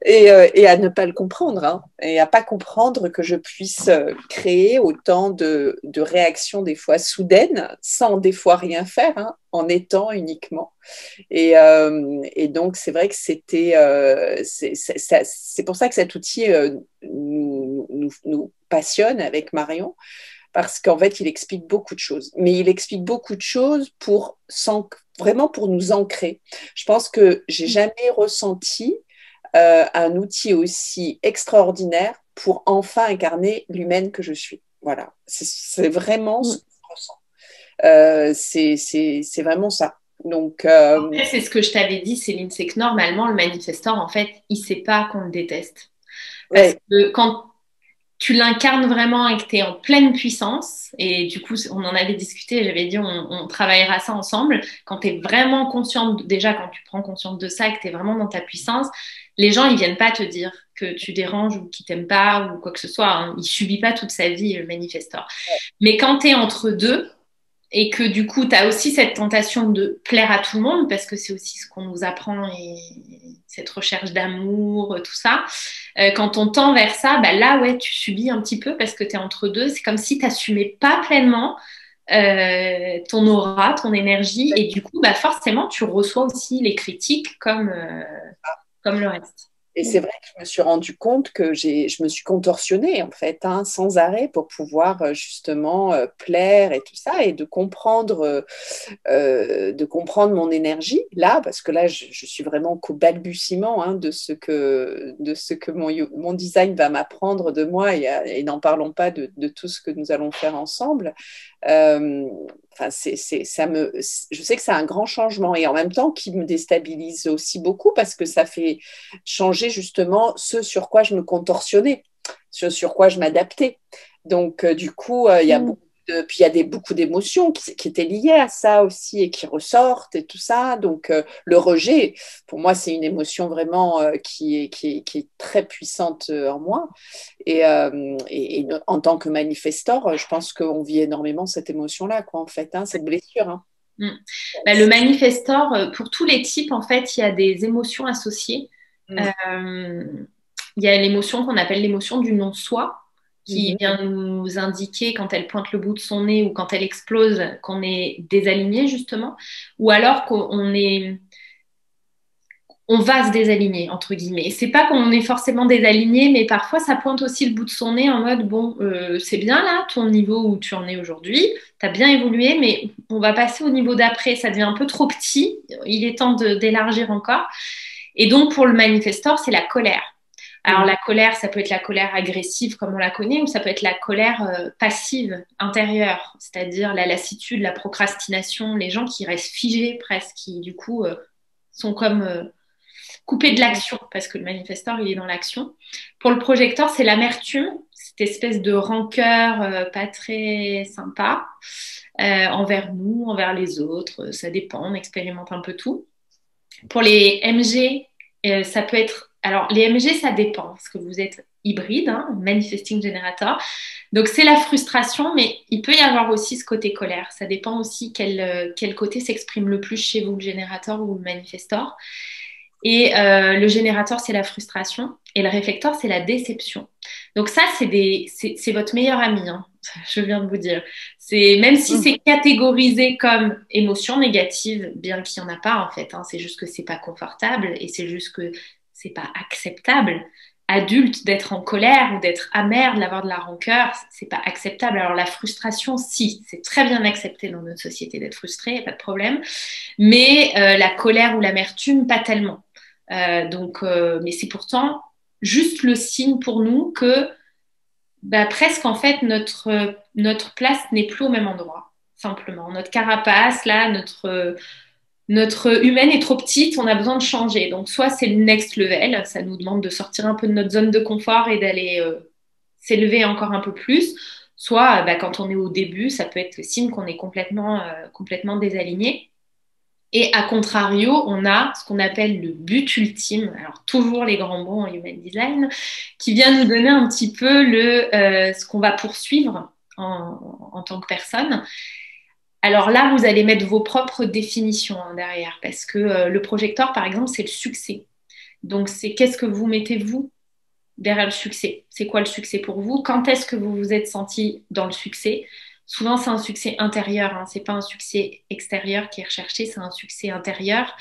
Et à ne pas le comprendre, hein, et à pas comprendre que je puisse créer autant de réactions des fois soudaines, sans des fois rien faire, hein, en étant uniquement. Et donc, c'est vrai que c'est pour ça que cet outil nous passionne avec Marion, parce qu'en fait, il explique beaucoup de choses. Mais il explique beaucoup de choses vraiment pour nous ancrer. Je pense que j'ai jamais ressenti un outil aussi extraordinaire pour enfin incarner l'humaine que je suis. Voilà, c'est vraiment ce que je ressens. C'est vraiment ça. Donc, en fait, c'est ce que je t'avais dit, Céline, c'est que normalement, le manifestor, en fait, il ne sait pas qu'on le déteste. Parce que quand tu l'incarnes vraiment et que tu es en pleine puissance, et du coup, on en avait discuté, j'avais dit on travaillera ça ensemble, quand tu es vraiment consciente, déjà quand tu prends conscience de ça et que tu es vraiment dans ta puissance, les gens, ils viennent pas te dire que tu déranges ou qu'ils t'aiment pas ou quoi que ce soit, hein. Il subit pas toute sa vie, le manifestor. Mais quand tu es entre deux, et que du coup, tu as aussi cette tentation de plaire à tout le monde, parce que c'est aussi ce qu'on nous apprend, et cette recherche d'amour, tout ça. Quand on tend vers ça, là, ouais, tu subis un petit peu parce que tu es entre deux. C'est comme si tu n'assumais pas pleinement ton aura, ton énergie. Et du coup, forcément, tu reçois aussi les critiques comme le reste. Et c'est vrai que je me suis rendu compte que je me suis contorsionnée en fait, hein, sans arrêt pour pouvoir justement plaire et tout ça, et de comprendre mon énergie là, parce que là je suis vraiment qu'au balbutiement, hein, de ce que mon design va m'apprendre de moi, et n'en parlons pas de tout ce que nous allons faire ensemble. Enfin, je sais que c'est un grand changement, et en même temps qui me déstabilise aussi beaucoup, parce que ça fait changer justement ce sur quoi je me contorsionnais, ce sur quoi je m'adaptais. Donc du coup, il y a beaucoup puis il y a beaucoup d'émotions qui étaient liées à ça aussi et qui ressortent et tout ça. Donc, le rejet, pour moi, c'est une émotion vraiment qui est très puissante en moi. Et en tant que manifestor, je pense qu'on vit énormément cette émotion-là, quoi, en fait, hein, cette blessure. Hein. Le manifestor, pour tous les types, en fait, il y a des émotions associées. Il y a l'émotion qu'on appelle l'émotion du non-soi, qui vient nous indiquer quand elle pointe le bout de son nez ou quand elle explose qu'on est désaligné, justement, ou alors on va se désaligner, entre guillemets. Et c'est pas qu'on est forcément désaligné, mais parfois ça pointe aussi le bout de son nez en mode, bon, c'est bien là, ton niveau où tu en es aujourd'hui, tu as bien évolué, mais on va passer au niveau d'après, ça devient un peu trop petit, il est temps d'élargir encore. Et donc pour le manifestor, c'est la colère. Alors la colère, ça peut être la colère agressive comme on la connaît, ou ça peut être la colère passive, intérieure, c'est-à-dire la lassitude, la procrastination, les gens qui restent figés presque, qui du coup sont comme coupés de l'action, parce que le manifestor, il est dans l'action. Pour le projecteur, c'est l'amertume, cette espèce de rancœur pas très sympa envers nous, envers les autres, ça dépend, on expérimente un peu tout. Pour les MG, ça peut être... Alors, les MG, ça dépend, parce que vous êtes hybride, hein, Manifesting Generator. Donc, c'est la frustration, mais il peut y avoir aussi ce côté colère. Ça dépend aussi quel côté s'exprime le plus chez vous, le générateur ou le manifestor. Et le générateur, c'est la frustration. Et le réflecteur, c'est la déception. Donc ça, c'est votre meilleur ami, hein, je viens de vous dire. Même si c'est catégorisé comme émotion négative, bien qu'il n'y en a pas en fait, hein, c'est juste que c'est pas confortable et c'est juste que c'est pas acceptable. Adulte, d'être en colère ou d'être amer, d'avoir de la rancœur, c'est pas acceptable. Alors la frustration, si, c'est très bien accepté dans notre société d'être frustré, pas de problème. Mais la colère ou l'amertume, pas tellement. Mais c'est pourtant juste le signe pour nous que presque en fait notre place n'est plus au même endroit, simplement. Notre carapace, là, notre humaine est trop petite, on a besoin de changer. Donc soit c'est le next level, ça nous demande de sortir un peu de notre zone de confort et d'aller s'élever encore un peu plus. Soit quand on est au début, ça peut être le signe qu'on est complètement désaligné. Et à contrario, on a ce qu'on appelle le but ultime, alors toujours les grands mots en Human Design, qui vient nous donner un petit peu ce qu'on va poursuivre en tant que personne. Alors là, vous allez mettre vos propres définitions derrière, parce que le projecteur, par exemple, c'est le succès. Donc, c'est qu'est-ce que vous mettez, vous, derrière le succès? C'est quoi le succès pour vous? Quand est-ce que vous vous êtes senti dans le succès? Souvent, c'est un succès intérieur, hein. C'est pas un succès extérieur qui est recherché, c'est un succès intérieur.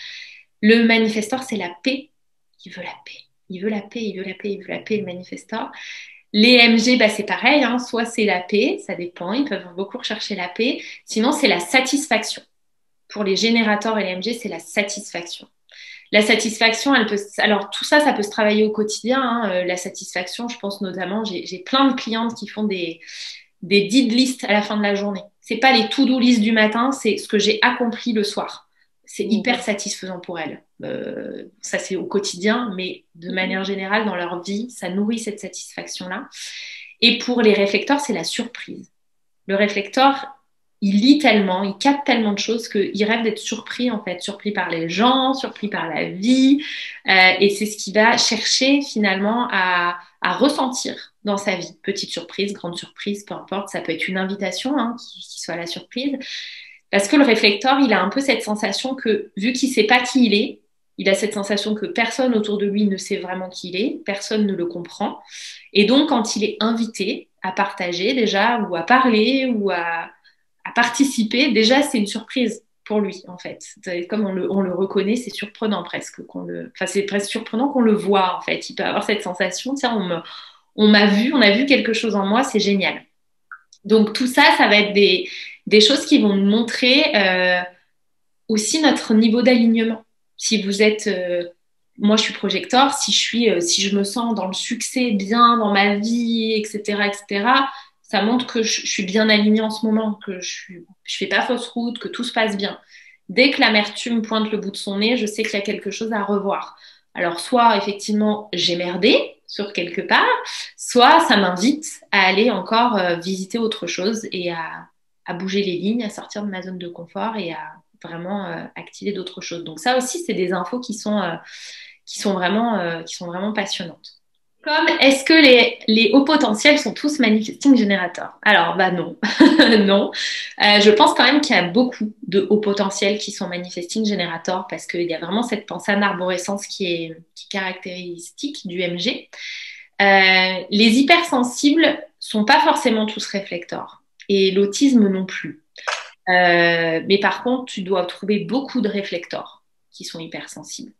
Le manifestor, c'est la paix. Il veut la paix. Il veut la paix, il veut la paix, il veut la paix, le manifestor. Les MG, c'est pareil, hein. Soit c'est la paix, ça dépend, ils peuvent beaucoup rechercher la paix. Sinon, c'est la satisfaction. Pour les générateurs et les MG, c'est la satisfaction. La satisfaction, alors tout ça, ça peut se travailler au quotidien, hein. La satisfaction, je pense notamment, j'ai plein de clientes qui font des deed lists à la fin de la journée. C'est pas les to-do list du matin, c'est ce que j'ai accompli le soir. C'est hyper satisfaisant pour elles. Ça, c'est au quotidien, mais de manière générale, dans leur vie, ça nourrit cette satisfaction-là. Et pour les réflecteurs, c'est la surprise. Le réflecteur, il lit tellement, il capte tellement de choses qu'il rêve d'être surpris, en fait. Surpris par les gens, surpris par la vie. Et c'est ce qu'il va chercher, finalement, à ressentir dans sa vie. Petite surprise, grande surprise, peu importe. Ça peut être une invitation, hein, qui soit la surprise. Parce que le réflecteur, il a un peu cette sensation que, vu qu'il ne sait pas qui il est, il a cette sensation que personne autour de lui ne sait vraiment qui il est, personne ne le comprend. Et donc, quand il est invité à partager déjà, ou à parler, ou à participer, déjà, c'est une surprise pour lui, en fait. Comme on le reconnaît, c'est surprenant presque. C'est presque surprenant qu'on le voit, en fait. Il peut avoir cette sensation, tiens, on m'a vu, on a vu quelque chose en moi, c'est génial. Donc, tout ça, ça va être des choses qui vont nous montrer aussi notre niveau d'alignement. Si vous êtes... moi, je suis projecteur. Si je me sens dans le succès, bien dans ma vie, etc., ça montre que je suis bien alignée en ce moment, que je fais pas fausse route, que tout se passe bien. Dès que l'amertume pointe le bout de son nez, je sais qu'il y a quelque chose à revoir. Alors, soit, effectivement, j'ai merdé sur quelque part, soit ça m'invite à aller encore visiter autre chose et à à bouger les lignes, à sortir de ma zone de confort et à vraiment activer d'autres choses. Donc ça aussi, c'est des infos qui sont vraiment passionnantes. Comme est-ce que les hauts potentiels sont tous manifesting générateurs? Alors, bah non, non. Je pense quand même qu'il y a beaucoup de hauts potentiels qui sont manifesting générateurs parce qu'il y a vraiment cette pensée en arborescence qui est caractéristique du MG. Les hypersensibles sont pas forcément tous réflecteurs et l'autisme non plus. Mais par contre, tu dois trouver beaucoup de réflecteurs qui sont hypersensibles.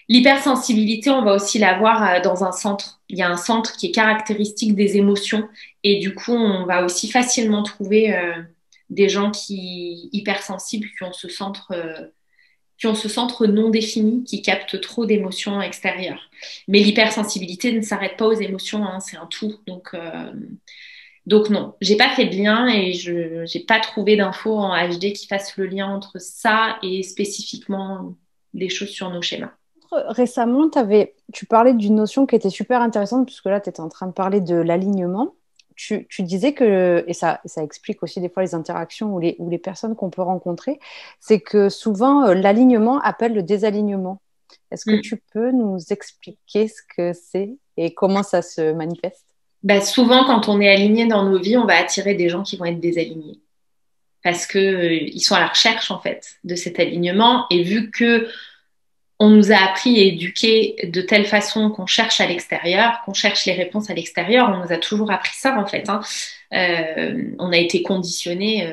L'hypersensibilité, on va aussi la voir dans un centre. Il y a un centre qui est caractéristique des émotions et du coup, on va aussi facilement trouver des gens hypersensibles qui ont ce centre non défini, qui captent trop d'émotions extérieures. Mais l'hypersensibilité ne s'arrête pas aux émotions, hein, c'est un tout. Donc non, j'ai pas fait de lien et je n'ai pas trouvé d'infos en HD qui fassent le lien entre ça et spécifiquement des choses sur nos schémas. Récemment, tu parlais d'une notion qui était super intéressante, puisque là, tu étais en train de parler de l'alignement. Tu disais que, et ça explique aussi des fois les interactions ou les personnes qu'on peut rencontrer, c'est que souvent, l'alignement appelle le désalignement. Est-ce que tu peux nous expliquer ce que c'est et comment ça se manifeste? Souvent, quand on est aligné dans nos vies, on va attirer des gens qui vont être désalignés. Parce qu'ils sont à la recherche, en fait, de cet alignement. Et vu que on nous a appris et éduqués de telle façon qu'on cherche à l'extérieur, qu'on cherche les réponses à l'extérieur. On nous a toujours appris ça, en fait. On a été conditionnés,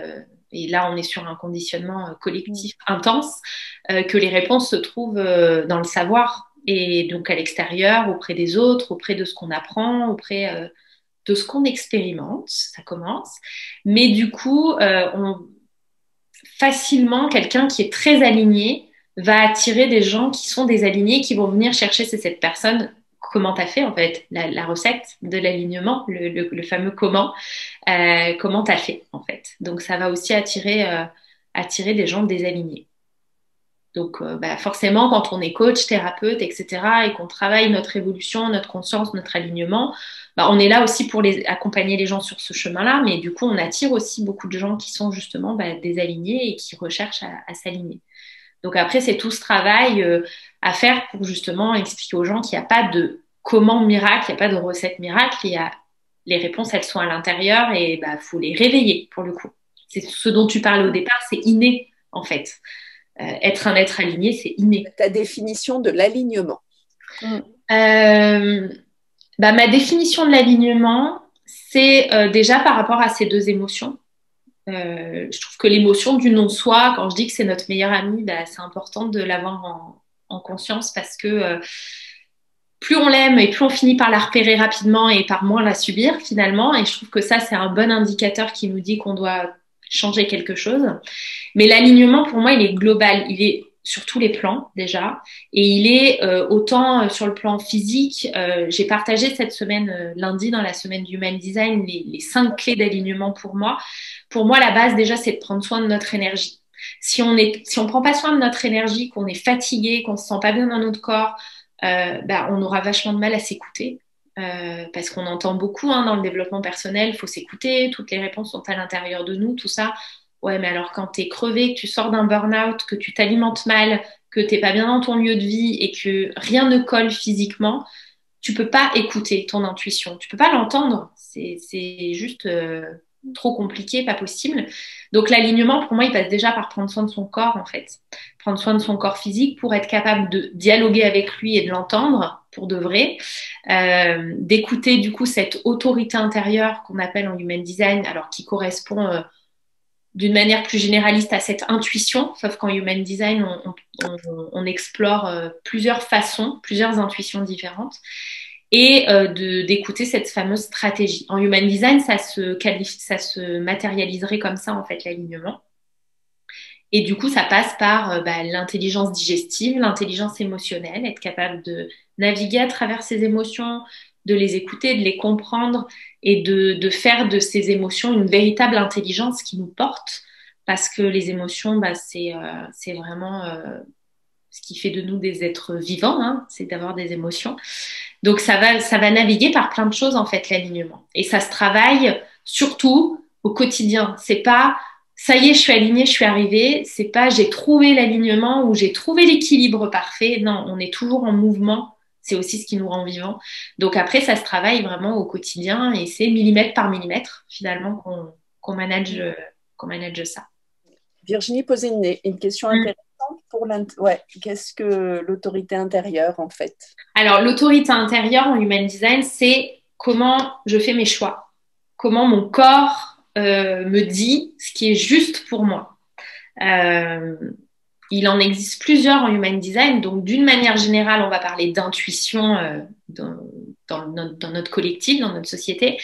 et là, on est sur un conditionnement collectif intense, que les réponses se trouvent dans le savoir. Et donc, à l'extérieur, auprès des autres, auprès de ce qu'on apprend, auprès de ce qu'on expérimente. Ça commence. Mais du coup, facilement, quelqu'un qui est très aligné va attirer des gens qui sont désalignés, qui vont venir chercher cette personne. Comment t'as fait en fait la recette de l'alignement, le fameux comment t'as fait en fait. Donc ça va aussi attirer des gens désalignés. Donc forcément quand on est coach, thérapeute, etc. et qu'on travaille notre évolution, notre conscience, notre alignement, on est là aussi pour accompagner les gens sur ce chemin-là, mais du coup on attire aussi beaucoup de gens qui sont justement désalignés et qui recherchent à s'aligner. Donc après, c'est tout ce travail à faire pour justement expliquer aux gens qu'il n'y a pas de comment miracle, il n'y a pas de recette miracle, les réponses, elles sont à l'intérieur et faut les réveiller pour le coup. C'est ce dont tu parlais au départ, c'est inné en fait. Être un être aligné, c'est inné. Ta définition de l'alignement. Ma définition de l'alignement, c'est déjà par rapport à ces deux émotions. Je trouve que l'émotion du non-soi, quand je dis que c'est notre meilleur ami, c'est important de l'avoir en conscience parce que plus on l'aime et plus on finit par la repérer rapidement et par moins la subir finalement. Et je trouve que ça, c'est un bon indicateur qui nous dit qu'on doit changer quelque chose. Mais l'alignement, pour moi, il est global. Il est sur tous les plans déjà. Et il est autant sur le plan physique. J'ai partagé cette semaine, lundi, dans la semaine du Human Design, les 5 clés d'alignement pour moi. Pour moi, la base, déjà, c'est de prendre soin de notre énergie. Si on prend pas soin de notre énergie, qu'on est fatigué, qu'on se sent pas bien dans notre corps, on aura vachement de mal à s'écouter. Parce qu'on entend beaucoup dans le développement personnel, il faut s'écouter, toutes les réponses sont à l'intérieur de nous, tout ça. Ouais, mais alors quand tu es crevé, que tu sors d'un burn-out, que tu t'alimentes mal, que tu n'es pas bien dans ton lieu de vie et que rien ne colle physiquement, tu peux pas écouter ton intuition. Tu peux pas l'entendre. C'est juste trop compliqué, pas possible. Donc l'alignement, pour moi, il passe déjà par prendre soin de son corps, en fait. Prendre soin de son corps physique pour être capable de dialoguer avec lui et de l'entendre pour de vrai. D'écouter, du coup, cette autorité intérieure qu'on appelle en Human Design, alors qui correspond d'une manière plus généraliste à cette intuition, sauf qu'en Human Design, on explore plusieurs façons, plusieurs intuitions différentes, et d'écouter cette fameuse stratégie. En Human Design, ça se matérialiserait comme ça, en fait, l'alignement. Et du coup, ça passe par l'intelligence digestive, l'intelligence émotionnelle, être capable de naviguer à travers ses émotions, de les écouter, de les comprendre et de faire de ces émotions une véritable intelligence qui nous porte, parce que les émotions, c'est vraiment ce qui fait de nous des êtres vivants, c'est d'avoir des émotions. Donc ça va naviguer par plein de choses en fait, l'alignement. Et ça se travaille surtout au quotidien. C'est pas ça y est, je suis alignée, je suis arrivée. C'est pas j'ai trouvé l'alignement ou j'ai trouvé l'équilibre parfait. Non, on est toujours en mouvement. C'est aussi ce qui nous rend vivants. Donc après, ça se travaille vraiment au quotidien et c'est millimètre par millimètre finalement qu'on manage ça. Virginie posait une question intéressante pour qu'est-ce que l'autorité intérieure en fait? Alors l'autorité intérieure en Human Design, c'est comment je fais mes choix, comment mon corps me dit ce qui est juste pour moi. Il en existe plusieurs en Human Design, donc d'une manière générale, on va parler d'intuition dans notre collectif, dans notre société.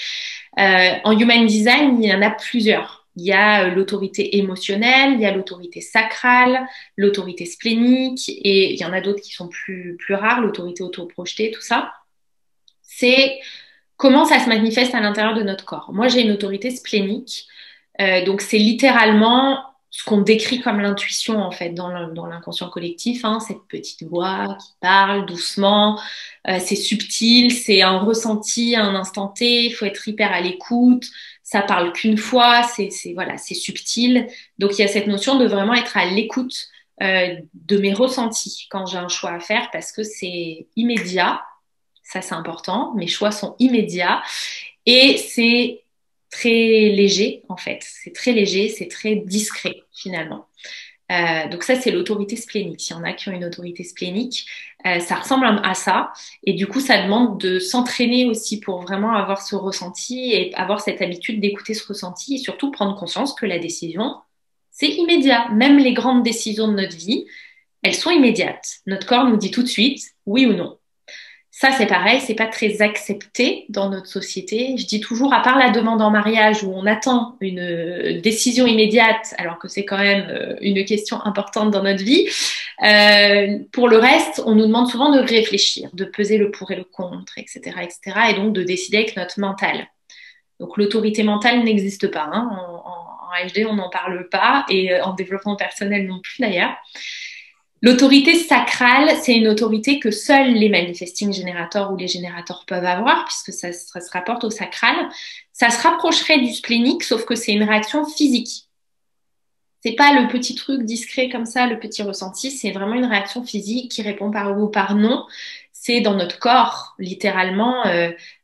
En Human Design, il y en a plusieurs. Il y a l'autorité émotionnelle, il y a l'autorité sacrale, l'autorité splénique, et il y en a d'autres qui sont plus rares, l'autorité autoprojetée, tout ça. C'est comment ça se manifeste à l'intérieur de notre corps. Moi, j'ai une autorité splénique, donc c'est littéralement ce qu'on décrit comme l'intuition en fait dans l'inconscient collectif, hein, cette petite voix qui parle doucement, c'est subtil, c'est un ressenti à un instant T, il faut être hyper à l'écoute, ça parle qu'une fois, c'est subtil. Donc il y a cette notion de vraiment être à l'écoute de mes ressentis quand j'ai un choix à faire parce que c'est immédiat, ça c'est important, mes choix sont immédiats et c'est très léger en fait, c'est très léger, c'est très discret finalement. Donc ça c'est l'autorité splénique. Il y en a qui ont une autorité splénique, ça ressemble à ça et du coup ça demande de s'entraîner aussi pour vraiment avoir ce ressenti et avoir cette habitude d'écouter ce ressenti et surtout prendre conscience que la décision c'est immédiat. Même les grandes décisions de notre vie, elles sont immédiates. Notre corps nous dit tout de suite oui ou non. Ça, c'est pareil, c'est pas très accepté dans notre société. Je dis toujours, à part la demande en mariage où on attend une décision immédiate, alors que c'est quand même une question importante dans notre vie, pour le reste, on nous demande souvent de réfléchir, de peser le pour et le contre, etc., etc., et donc de décider avec notre mental. Donc l'autorité mentale n'existe pas. Hein. En HD, on n'en parle pas, et en développement personnel non plus d'ailleurs. L'autorité sacrale, c'est une autorité que seuls les manifesting générateurs ou les générateurs peuvent avoir, puisque ça se rapporte au sacral. Ça se rapprocherait du splénique, sauf que c'est une réaction physique. C'est pas le petit truc discret comme ça, le petit ressenti, c'est vraiment une réaction physique qui répond par oui ou par non. C'est dans notre corps, littéralement.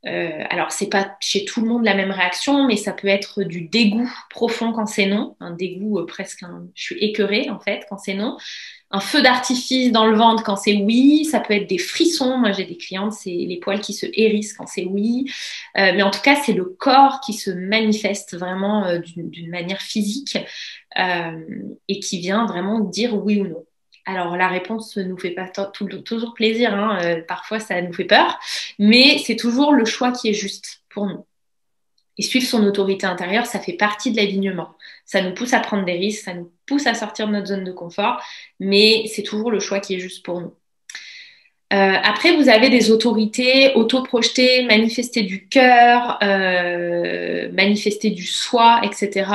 Alors, c'est pas chez tout le monde la même réaction, mais ça peut être du dégoût profond quand c'est non, un dégoût je suis écœurée en fait quand c'est non. Un feu d'artifice dans le ventre quand c'est oui, ça peut être des frissons. Moi, j'ai des clientes, c'est les poils qui se hérissent quand c'est oui. Mais en tout cas, c'est le corps qui se manifeste vraiment d'une manière physique et qui vient vraiment dire oui ou non. Alors, la réponse ne nous fait pas toujours plaisir. Hein. Parfois, ça nous fait peur. Mais c'est toujours le choix qui est juste pour nous. Et suivre son autorité intérieure, ça fait partie de l'alignement. Ça nous pousse à prendre des risques, ça nous pousse à sortir de notre zone de confort, mais c'est toujours le choix qui est juste pour nous. Après, vous avez des autorités autoprojetées, manifester du cœur, manifester du soi, etc.,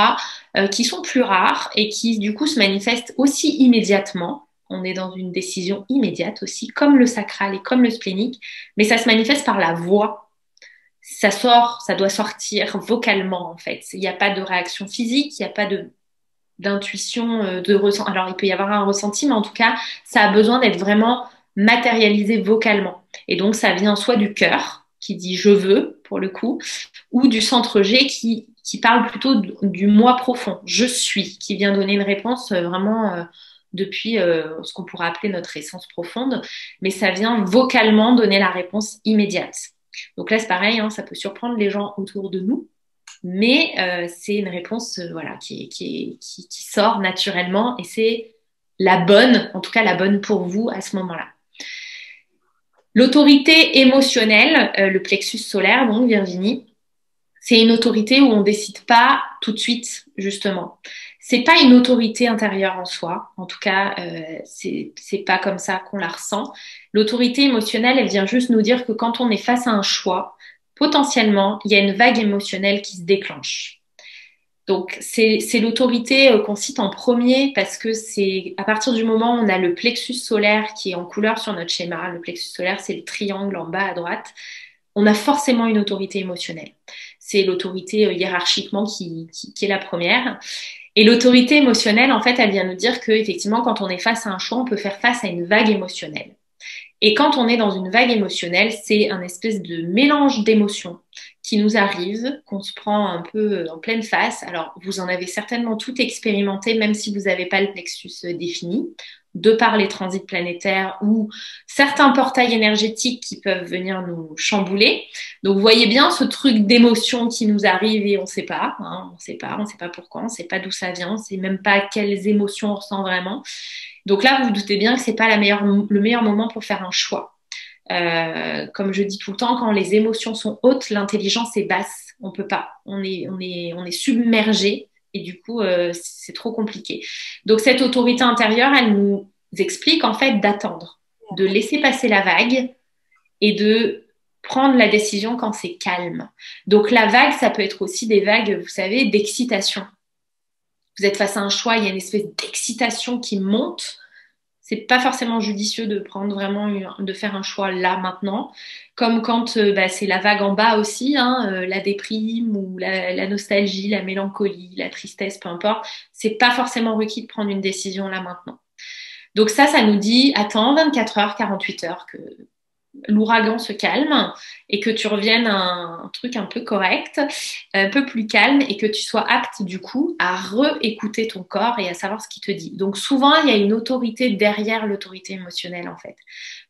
qui sont plus rares et qui, du coup, se manifestent aussi immédiatement. On est dans une décision immédiate aussi, comme le sacral et comme le splénique, mais ça se manifeste par la voix. Ça doit sortir vocalement en fait. Il n'y a pas de réaction physique, il n'y a pas d'intuition, de ressenti. Alors il peut y avoir un ressenti, mais en tout cas, ça a besoin d'être vraiment matérialisé vocalement. Et donc ça vient soit du cœur qui dit je veux pour le coup, ou du centre G qui parle plutôt du moi profond, je suis, qui vient donner une réponse vraiment depuis ce qu'on pourrait appeler notre essence profonde, mais ça vient vocalement donner la réponse immédiate. Donc là, c'est pareil, hein, ça peut surprendre les gens autour de nous, mais c'est une réponse qui sort naturellement et c'est la bonne, en tout cas la bonne pour vous à ce moment-là. L'autorité émotionnelle, le plexus solaire, donc Virginie, c'est une autorité où on ne décide pas tout de suite, justement. C'est pas une autorité intérieure en soi, en tout cas, c'est pas comme ça qu'on la ressent. L'autorité émotionnelle, elle vient juste nous dire que quand on est face à un choix, potentiellement, il y a une vague émotionnelle qui se déclenche. Donc, c'est l'autorité qu'on cite en premier parce que c'est à partir du moment où on a le plexus solaire qui est en couleur sur notre schéma, le plexus solaire, c'est le triangle en bas à droite, on a forcément une autorité émotionnelle. C'est l'autorité hiérarchiquement qui est la première. Et l'autorité émotionnelle, en fait, elle vient nous dire que effectivement, quand on est face à un choix, on peut faire face à une vague émotionnelle. Et quand on est dans une vague émotionnelle, c'est un espèce de mélange d'émotions qui nous arrive, qu'on se prend un peu en pleine face. Alors, vous en avez certainement tout expérimenté, même si vous n'avez pas le plexus défini, de par les transits planétaires ou certains portails énergétiques qui peuvent venir nous chambouler. Donc, vous voyez bien ce truc d'émotion qui nous arrive et on ne sait pas, hein, on ne sait pas pourquoi, on ne sait pas d'où ça vient, on ne sait même pas quelles émotions on ressent vraiment. Donc là, vous vous doutez bien que c'est pas le meilleur moment pour faire un choix. Comme je dis tout le temps, quand les émotions sont hautes, l'intelligence est basse. On peut pas. On est submergé et du coup, c'est trop compliqué. Donc cette autorité intérieure, elle nous explique en fait d'attendre, de laisser passer la vague et de prendre la décision quand c'est calme. Donc la vague, ça peut être aussi des vagues, vous savez, d'excitation. Vous êtes face à un choix, il y a une espèce d'excitation qui monte. C'est pas forcément judicieux de prendre vraiment, de faire un choix là, maintenant. Comme quand c'est la vague en bas aussi, hein, la déprime ou la nostalgie, la mélancolie, la tristesse, peu importe. C'est pas forcément requis de prendre une décision là, maintenant. Donc ça nous dit, attends 24 heures, 48 heures que l'ouragan se calme et que tu reviennes à un truc un peu correct, un peu plus calme et que tu sois apte du coup à réécouter ton corps et à savoir ce qu'il te dit. Donc souvent, il y a une autorité derrière l'autorité émotionnelle en fait.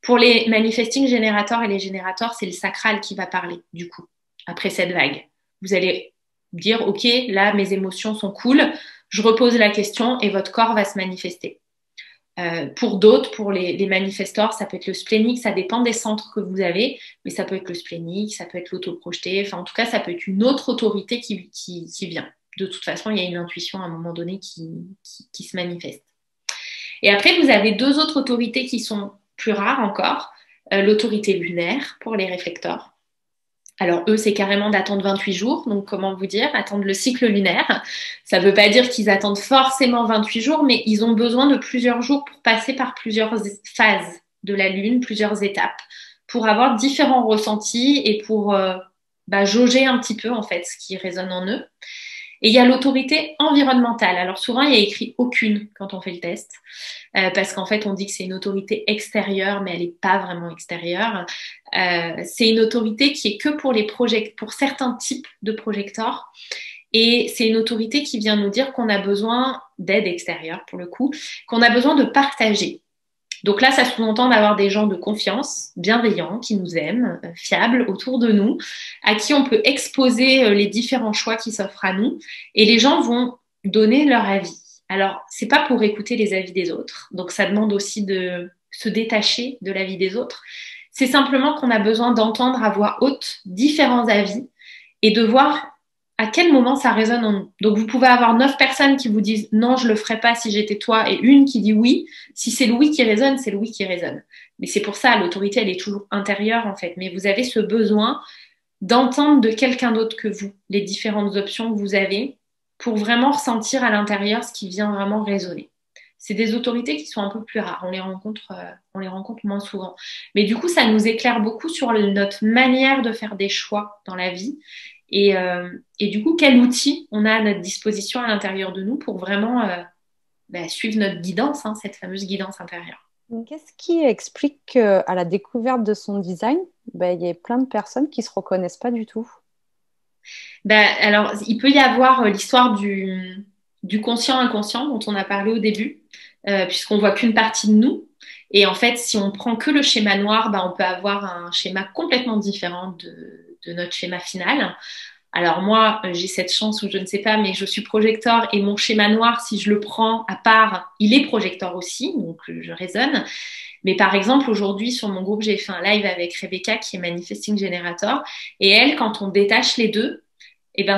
Pour les manifesting générateurs et les générateurs, c'est le sacral qui va parler du coup, après cette vague. Vous allez dire, ok, là mes émotions sont cool, je repose la question et votre corps va se manifester. Pour d'autres, pour les manifestors, ça peut être le splénique, ça dépend des centres que vous avez, mais ça peut être le splénique, ça peut être l'autoprojeté, enfin en tout cas ça peut être une autre autorité qui vient. De toute façon, il y a une intuition à un moment donné qui se manifeste. Et après, vous avez deux autres autorités qui sont plus rares encore, l'autorité lunaire pour les réflecteurs. Alors eux, c'est carrément d'attendre 28 jours, donc comment vous dire, attendre le cycle lunaire. Ça ne veut pas dire qu'ils attendent forcément 28 jours, mais ils ont besoin de plusieurs jours pour passer par plusieurs phases de la lune, plusieurs étapes, pour avoir différents ressentis et pour jauger un petit peu en fait ce qui résonne en eux. Et il y a l'autorité environnementale. Alors souvent, il y a écrit aucune quand on fait le test, parce qu'en fait, on dit que c'est une autorité extérieure, mais elle n'est pas vraiment extérieure. C'est une autorité qui est que pour certains types de projecteurs. Et c'est une autorité qui vient nous dire qu'on a besoin d'aide extérieure, pour le coup, qu'on a besoin de partager. Donc là, ça sous-entend d'avoir des gens de confiance, bienveillants, qui nous aiment, fiables autour de nous, à qui on peut exposer les différents choix qui s'offrent à nous. Et les gens vont donner leur avis. Alors, c'est pas pour écouter les avis des autres. Donc, ça demande aussi de se détacher de l'avis des autres. C'est simplement qu'on a besoin d'entendre à voix haute différents avis et de voir à quel moment ça résonne en nous. Donc, vous pouvez avoir 9 personnes qui vous disent « non, je le ferais pas si j'étais toi » et une qui dit « oui ». Si c'est le oui qui résonne, c'est le oui qui résonne. Mais c'est pour ça, l'autorité, elle est toujours intérieure en fait. Mais vous avez ce besoin d'entendre de quelqu'un d'autre que vous les différentes options que vous avez pour vraiment ressentir à l'intérieur ce qui vient vraiment résonner. C'est des autorités qui sont un peu plus rares. On les rencontre moins souvent. Mais du coup, ça nous éclaire beaucoup sur notre manière de faire des choix dans la vie. Et du coup, quel outil on a à notre disposition à l'intérieur de nous pour vraiment suivre notre guidance, hein, cette fameuse guidance intérieure. Qu'est-ce qui explique qu'à la découverte de son design, il y a plein de personnes qui ne se reconnaissent pas du tout? Alors, il peut y avoir l'histoire du conscient-inconscient dont on a parlé au début, puisqu'on voit qu'une partie de nous. Et en fait, si on prend que le schéma noir, on peut avoir un schéma complètement différent de notre schéma final. Alors moi, j'ai cette chance ou je ne sais pas, mais je suis projecteur et mon schéma noir, si je le prends à part, il est projecteur aussi, donc je résonne. Mais par exemple, aujourd'hui, sur mon groupe, j'ai fait un live avec Rebecca qui est Manifesting Generator. Et elle, quand on détache les deux,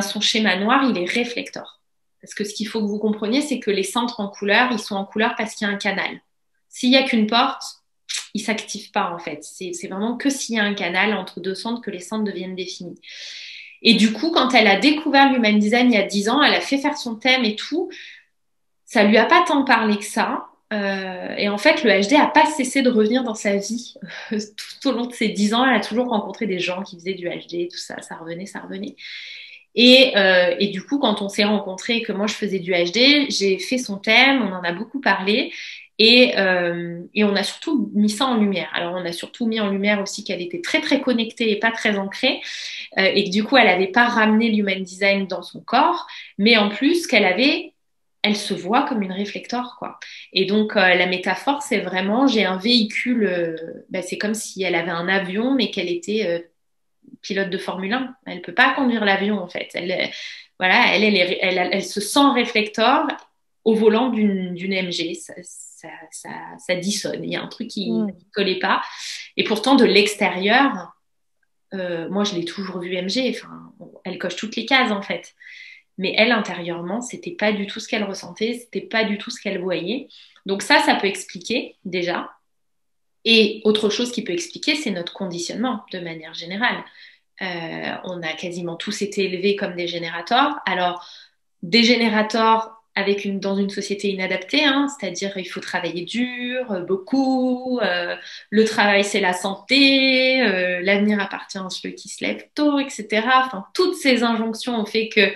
son schéma noir, il est réflecteur. Parce que ce qu'il faut que vous compreniez, c'est que les centres en couleur, ils sont en couleur parce qu'il y a un canal. S'il n'y a qu'une porte, il ne s'active pas en fait. C'est vraiment que s'il y a un canal entre deux centres que les centres deviennent définis. Et du coup, quand elle a découvert l'Human Design il y a 10 ans, elle a fait faire son thème et tout, ça lui a pas tant parlé que ça. Et en fait, le HD n'a pas cessé de revenir dans sa vie. Tout au long de ces 10 ans, elle a toujours rencontré des gens qui faisaient du HD, tout ça, ça revenait. Et du coup, quand on s'est rencontrés et que moi je faisais du HD, j'ai fait son thème, on en a beaucoup parlé et on a surtout mis ça en lumière. Alors on a surtout mis en lumière aussi qu'elle était très très connectée et pas très ancrée et que du coup elle n'avait pas ramené l'human design dans son corps, mais en plus elle se voit comme une réflector, quoi. Et donc, la métaphore, c'est vraiment, j'ai un véhicule, c'est comme si elle avait un avion, mais qu'elle était pilote de Formule 1. Elle peut pas conduire l'avion, en fait. Voilà, elle se sent réflector au volant d'une MG. Ça dissonne. Il y a un truc qui ne collait pas. Et pourtant, de l'extérieur, moi, je l'ai toujours vue MG. Enfin, elle coche toutes les cases, en fait. Mais elle, intérieurement, c'était pas du tout ce qu'elle ressentait, c'était pas du tout ce qu'elle voyait. Donc ça peut expliquer déjà. Et autre chose qui peut expliquer, c'est notre conditionnement de manière générale. On a quasiment tous été élevés comme des générateurs. Alors, des générateurs dans une société inadaptée, hein, c'est-à-dire il faut travailler dur, beaucoup, le travail c'est la santé, l'avenir appartient à ceux qui se lèvent tôt, etc. Enfin, toutes ces injonctions ont fait que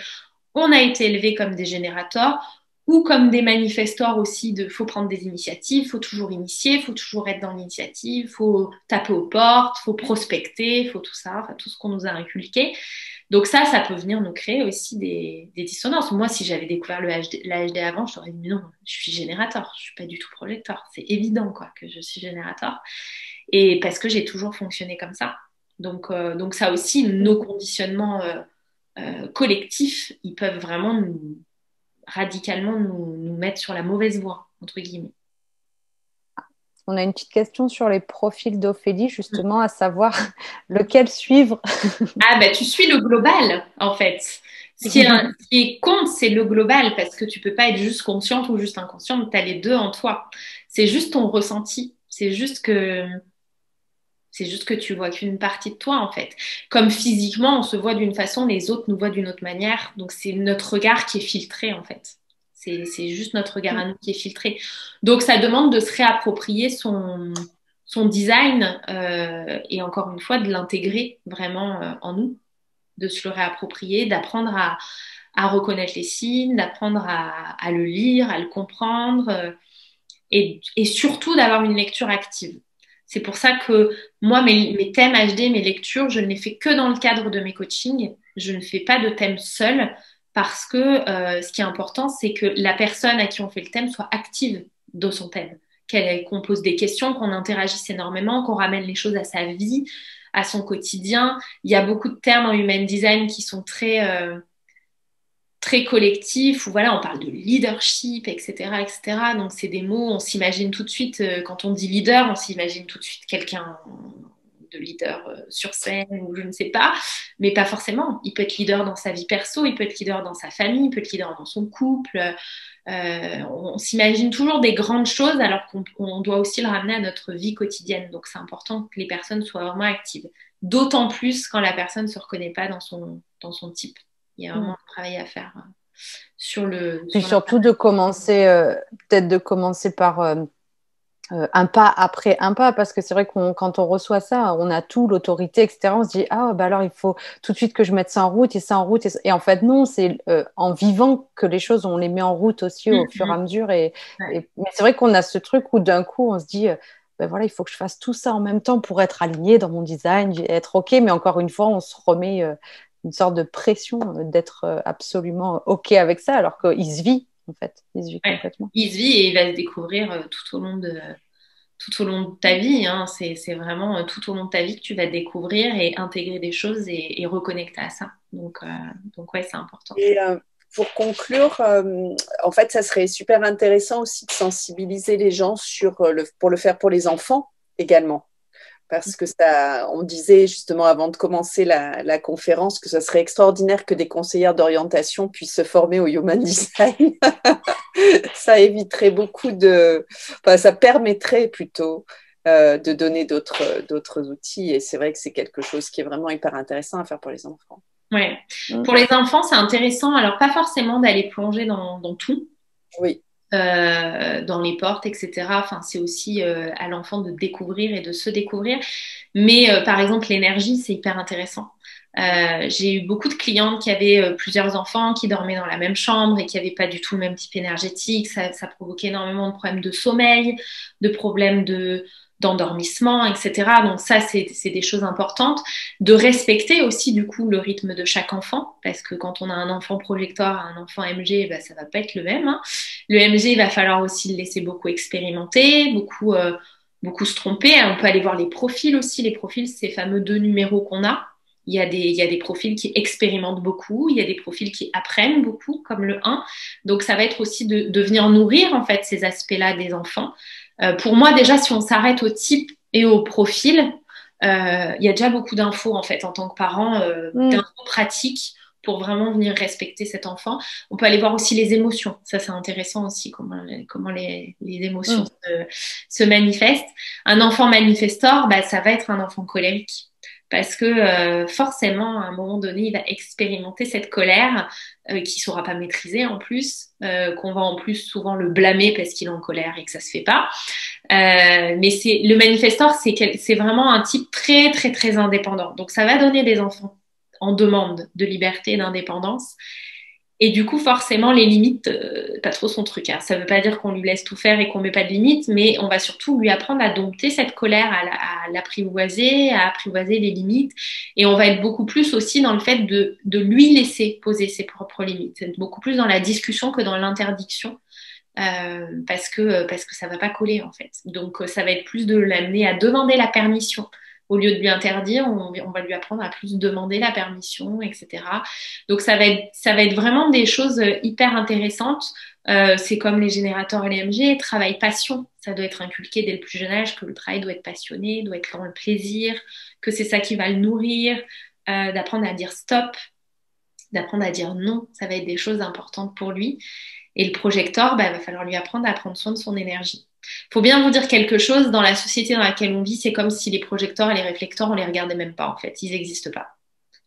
on a été élevés comme des générateurs ou comme des manifestors aussi faut prendre des initiatives, faut toujours initier, faut toujours être dans l'initiative, faut taper aux portes, faut prospecter, faut tout ça, enfin tout ce qu'on nous a inculqué. Donc ça peut venir nous créer aussi des dissonances. Moi, si j'avais découvert la HD avant, je t'aurais dit non, je suis générateur, je suis pas du tout projecteur. C'est évident quoi que je suis générateur. Et parce que j'ai toujours fonctionné comme ça. Donc ça aussi, nos conditionnements collectifs, ils peuvent vraiment radicalement nous mettre sur la mauvaise voie, entre guillemets. On a une petite question sur les profils d'Ophélie, justement, à savoir lequel suivre. Tu suis le global, en fait. Ce qui compte, c'est le global, parce que tu peux pas être juste consciente ou juste inconsciente, tu as les deux en toi. C'est juste ton ressenti. C'est juste que tu vois qu'une partie de toi, en fait. Comme physiquement, on se voit d'une façon, les autres nous voient d'une autre manière. Donc, c'est notre regard qui est filtré, en fait. C'est juste notre regard à nous qui est filtré. Donc, ça demande de se réapproprier son design et encore une fois, de l'intégrer vraiment en nous, de se le réapproprier, d'apprendre à reconnaître les signes, d'apprendre à le lire, à le comprendre et surtout d'avoir une lecture active. C'est pour ça que moi, mes thèmes HD, mes lectures, je ne les fais que dans le cadre de mes coachings. Je ne fais pas de thème seul parce que ce qui est important, c'est que la personne à qui on fait le thème soit active dans son thème, qu'on pose des questions, qu'on interagisse énormément, qu'on ramène les choses à sa vie, à son quotidien. Il y a beaucoup de termes en human design qui sont très collectif, où voilà, on parle de leadership, etc., etc. Donc, c'est des mots, on s'imagine tout de suite, quand on dit leader, on s'imagine tout de suite quelqu'un de leader sur scène ou je ne sais pas, mais pas forcément. Il peut être leader dans sa vie perso, il peut être leader dans sa famille, il peut être leader dans son couple. On s'imagine toujours des grandes choses alors qu'on doit aussi le ramener à notre vie quotidienne. Donc, c'est important que les personnes soient vraiment actives. D'autant plus quand la personne ne se reconnaît pas dans son type. Il y a vraiment un travail à faire sur le... Puis surtout de commencer, peut-être de commencer par un pas après un pas, parce que c'est vrai que quand on reçoit ça, on a tout, l'autorité, etc. On se dit, alors il faut tout de suite que je mette ça en route et ça en route. Et en fait, non, c'est en vivant que les choses, on les met en route aussi au fur et à mesure. Mais c'est vrai qu'on a ce truc où d'un coup, on se dit... voilà, il faut que je fasse tout ça en même temps pour être aligné dans mon design, être OK. Mais encore une fois, on se remet une sorte de pression d'être absolument OK avec ça, alors qu'il se vit, en fait. Il se vit complètement. Il se vit et il va se découvrir tout au long de ta vie. Hein. C'est vraiment tout au long de ta vie que tu vas découvrir et intégrer des choses et reconnecter à ça. Donc ouais, c'est important. Et pour conclure, en fait, ça serait super intéressant aussi de sensibiliser les gens pour le faire pour les enfants également. Parce que on disait justement avant de commencer la conférence que ça serait extraordinaire que des conseillères d'orientation puissent se former au Human Design. Ça éviterait ça permettrait plutôt de donner d'autres outils. Et c'est vrai que c'est quelque chose qui est vraiment hyper intéressant à faire pour les enfants. Ouais. Pour les enfants, c'est intéressant. Alors, pas forcément d'aller plonger dans tout. Oui. Dans les portes, etc. Enfin, c'est aussi à l'enfant de découvrir et de se découvrir. Mais par exemple, l'énergie, c'est hyper intéressant. J'ai eu beaucoup de clientes qui avaient plusieurs enfants, qui dormaient dans la même chambre et qui n'avaient pas du tout le même type énergétique. Ça provoquait énormément de problèmes de sommeil, de problèmes d'endormissement, etc. Donc ça, c'est des choses importantes. De respecter aussi, du coup, le rythme de chaque enfant, parce que quand on a un enfant projecteur et un enfant MG, bah, ça va pas être le même, hein. Le MG, il va falloir aussi le laisser beaucoup expérimenter, beaucoup se tromper. On peut aller voir les profils aussi. Les profils, ces fameux 2 numéros qu'on a. Il y a des profils qui expérimentent beaucoup, il y a des profils qui apprennent beaucoup, comme le 1. Donc, ça va être aussi de venir nourrir, en fait, ces aspects-là des enfants. Pour moi, déjà, si on s'arrête au type et au profil, il y a déjà beaucoup d'infos, en fait, en tant que parent, d'infos pratiques pour vraiment venir respecter cet enfant. On peut aller voir aussi les émotions. Ça, c'est intéressant aussi, comment les émotions se manifestent. Un enfant manifestor, bah, ça va être un enfant colérique. Parce que forcément, à un moment donné, il va expérimenter cette colère qui ne saura pas maîtriser en plus, qu'on va en plus souvent le blâmer parce qu'il est en colère et que ça ne se fait pas. Mais le manifestor, c'est vraiment un type très, très, très indépendant. Donc, ça va donner des enfants en demande de liberté et d'indépendance. Et du coup, forcément, les limites, pas trop son truc. Hein. Ça ne veut pas dire qu'on lui laisse tout faire et qu'on ne met pas de limites, mais on va surtout lui apprendre à dompter cette colère, à l'apprivoiser, à apprivoiser les limites. Et on va être beaucoup plus aussi dans le fait de lui laisser poser ses propres limites. C'est beaucoup plus dans la discussion que dans l'interdiction. Parce que ça va pas coller en fait. Donc ça va être plus de l'amener à demander la permission. Au lieu de lui interdire, on va lui apprendre à plus demander la permission, etc. Donc ça va être vraiment des choses hyper intéressantes. C'est comme les générateurs LMG, travail passion. Ça doit être inculqué dès le plus jeune âge que le travail doit être passionné, doit être dans le plaisir, que c'est ça qui va le nourrir, d'apprendre à dire stop, d'apprendre à dire non. Ça va être des choses importantes pour lui. Et le projecteur, bah, va falloir lui apprendre à prendre soin de son énergie. Faut bien vous dire quelque chose, dans la société dans laquelle on vit, c'est comme si les projecteurs et les réflecteurs, on les regardait même pas en fait. Ils n'existent pas.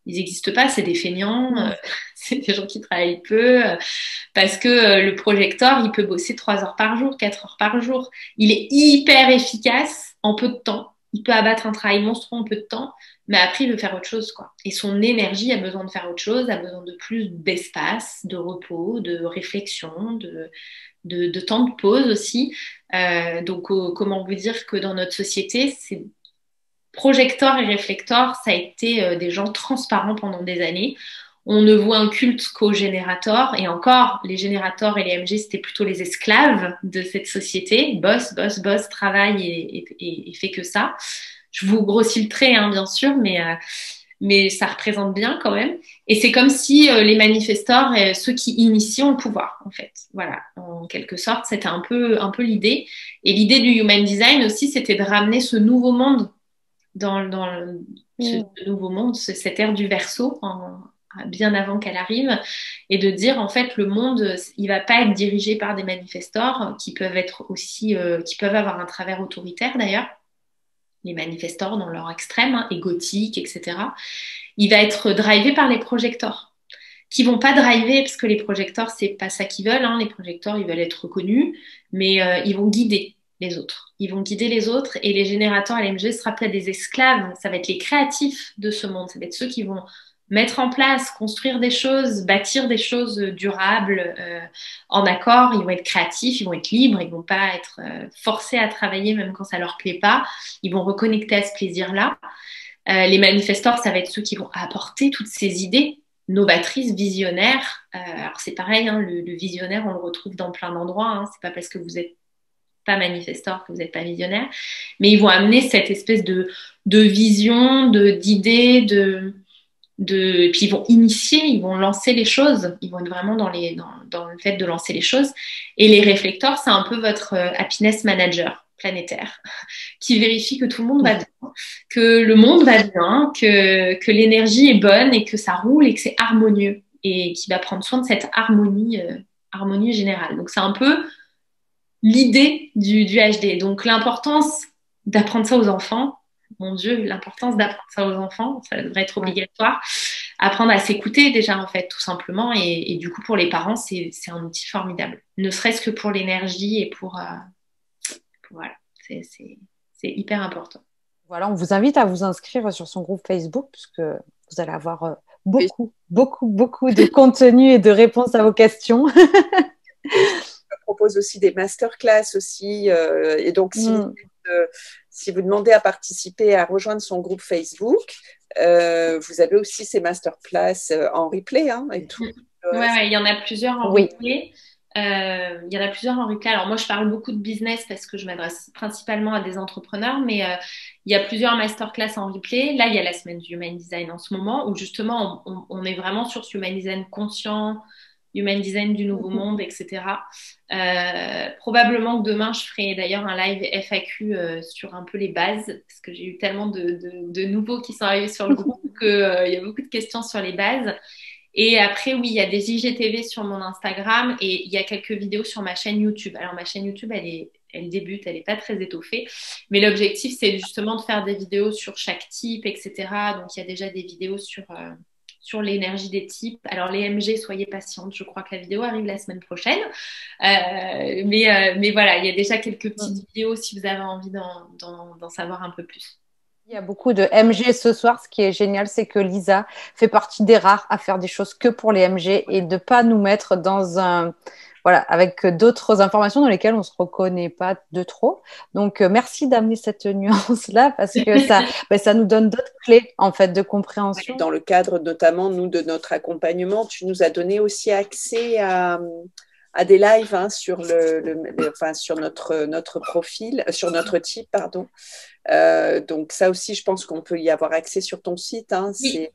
Ils n'existent pas, c'est des feignants, c'est des gens qui travaillent peu, parce que le projecteur, il peut bosser 3 heures par jour, 4 heures par jour. Il est hyper efficace en peu de temps. Il peut abattre un travail monstrueux en peu de temps, mais après, il veut faire autre chose, quoi. Et son énergie a besoin de faire autre chose, a besoin de plus d'espace, de repos, de réflexion, de temps de pause aussi. Donc, comment vous dire que dans notre société, c'est projecteur et réflecteur, ça a été des gens transparents pendant des années. On ne voit un culte qu'aux générateurs. Et encore, les générateurs et les MG, c'était plutôt les esclaves de cette société. Boss, boss, boss, travaille et fait que ça. Je vous grossis le trait, hein, bien sûr, mais ça représente bien quand même. Et c'est comme si les manifestors, ceux qui initient au pouvoir, en fait. Voilà, en quelque sorte, c'était un peu l'idée. Et l'idée du Human Design aussi, c'était de ramener ce nouveau monde dans ce nouveau monde, cette ère du Verseau, bien avant qu'elle arrive, et de dire en fait le monde, il va pas être dirigé par des manifestors qui peuvent être aussi, qui peuvent avoir un travers autoritaire d'ailleurs, les manifestors dans leur extrême, hein, égotique, etc. Il va être drivé par les projecteurs, qui vont pas driver, parce que les projecteurs, c'est pas ça qu'ils veulent, hein. Les projecteurs, ils veulent être reconnus, mais ils vont guider les autres. Ils vont guider les autres, et les générateurs LMG sera peut-être des esclaves, ça va être les créatifs de ce monde, ça va être ceux qui vont mettre en place, construire des choses, bâtir des choses durables, en accord. Ils vont être créatifs, ils vont être libres, ils vont pas être forcés à travailler même quand ça leur plaît pas. Ils vont reconnecter à ce plaisir-là. Les manifestors, ça va être ceux qui vont apporter toutes ces idées novatrices, visionnaires. Alors c'est pareil, hein, le visionnaire, on le retrouve dans plein d'endroits. Hein. C'est pas parce que vous êtes pas manifestor que vous n'êtes pas visionnaire, mais ils vont amener cette espèce de vision, d'idées, et puis ils vont initier, ils vont lancer les choses, ils vont être vraiment dans le fait de lancer les choses. Et les réflecteurs, c'est un peu votre happiness manager planétaire qui vérifie que tout le monde va bien, que le monde va bien, que l'énergie est bonne et que ça roule et que c'est harmonieux, et qui va prendre soin de cette harmonie générale. Donc c'est un peu l'idée du HD. Donc l'importance d'apprendre ça aux enfants, mon Dieu, l'importance d'apprendre ça aux enfants, ça devrait être obligatoire. Apprendre à s'écouter déjà, en fait, tout simplement. Et du coup, pour les parents, c'est un outil formidable. Ne serait-ce que pour l'énergie et pour voilà, c'est hyper important. Voilà, on vous invite à vous inscrire sur son groupe Facebook, puisque Vous allez avoir beaucoup de contenu et de réponses à vos questions. Je propose aussi des masterclass aussi. Et donc, si vous demandez à participer, à rejoindre son groupe Facebook, vous avez aussi ces masterclass en replay et tout. Ouais, il y en a plusieurs en replay. Il y en a plusieurs en replay. Alors moi, je parle beaucoup de business parce que je m'adresse principalement à des entrepreneurs, mais il y a plusieurs masterclass en replay. Là, il y a la semaine du Human Design en ce moment où justement, on est vraiment sur ce Human Design conscient, Human Design du nouveau monde, etc. Probablement que demain, je ferai d'ailleurs un live FAQ sur un peu les bases parce que j'ai eu tellement de nouveaux qui sont arrivés sur le groupe qu'il y a beaucoup de questions sur les bases. Et après, oui, il y a des IGTV sur mon Instagram et il y a quelques vidéos sur ma chaîne YouTube. Alors, ma chaîne YouTube, elle débute, elle n'est pas très étoffée. Mais l'objectif, c'est justement de faire des vidéos sur chaque type, etc. Donc, il y a déjà des vidéos sur l'énergie des types. Alors, les MG, soyez patientes. Je crois que la vidéo arrive la semaine prochaine. Mais voilà, il y a déjà quelques petites vidéos si vous avez envie d'en savoir un peu plus. Il y a beaucoup de MG ce soir. Ce qui est génial, c'est que Lisa fait partie des rares à faire des choses que pour les MG et de ne pas nous mettre dans avec d'autres informations dans lesquelles on ne se reconnaît pas de trop. Donc, merci d'amener cette nuance-là parce que ça nous donne d'autres clés en fait de compréhension. Dans le cadre notamment, nous, de notre accompagnement, tu nous as donné aussi accès à des lives sur sur notre profil, sur notre type, pardon. Donc ça aussi, je pense qu'on peut y avoir accès sur ton site. Oui.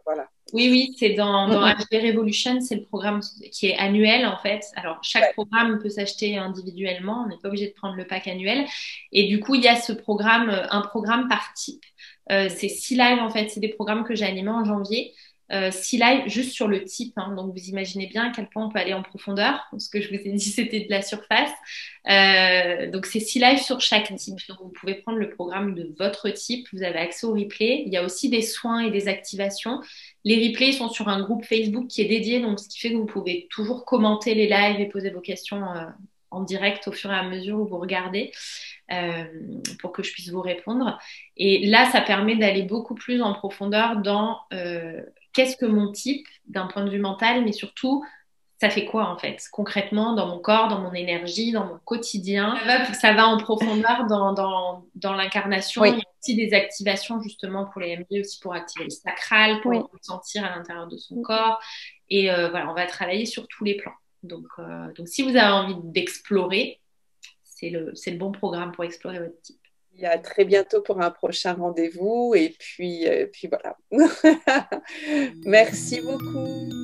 Voilà. Oui, c'est dans HD Revolution, c'est le programme qui est annuel en fait. Alors chaque programme peut s'acheter individuellement, on n'est pas obligé de prendre le pack annuel. Et du coup, il y a ce programme, un programme par type. C'est 6 lives en fait, c'est des programmes que j'ai animés en janvier. 6 lives juste sur le type, donc vous imaginez bien à quel point on peut aller en profondeur. Ce que je vous ai dit, c'était de la surface. Donc c'est 6 lives sur chaque type. Donc vous pouvez prendre le programme de votre type, vous avez accès au replay. Il y a aussi des soins et des activations. Les replays sont sur un groupe Facebook qui est dédié, donc ce qui fait que vous pouvez toujours commenter les lives et poser vos questions en direct au fur et à mesure où vous regardez. Pour que je puisse vous répondre. Et là, ça permet d'aller beaucoup plus en profondeur dans qu'est-ce que mon type d'un point de vue mental, mais surtout, ça fait quoi en fait, concrètement, dans mon corps, dans mon énergie, dans mon quotidien. Ça va en profondeur dans l'incarnation. Il y a aussi des activations justement pour les MG, aussi pour activer le sacral, pour ressentir à l'intérieur de son corps. Et voilà, on va travailler sur tous les plans. Donc si vous avez envie d'explorer, c'est le bon programme pour explorer votre type. Et à très bientôt pour un prochain rendez-vous. Et puis voilà. Merci beaucoup.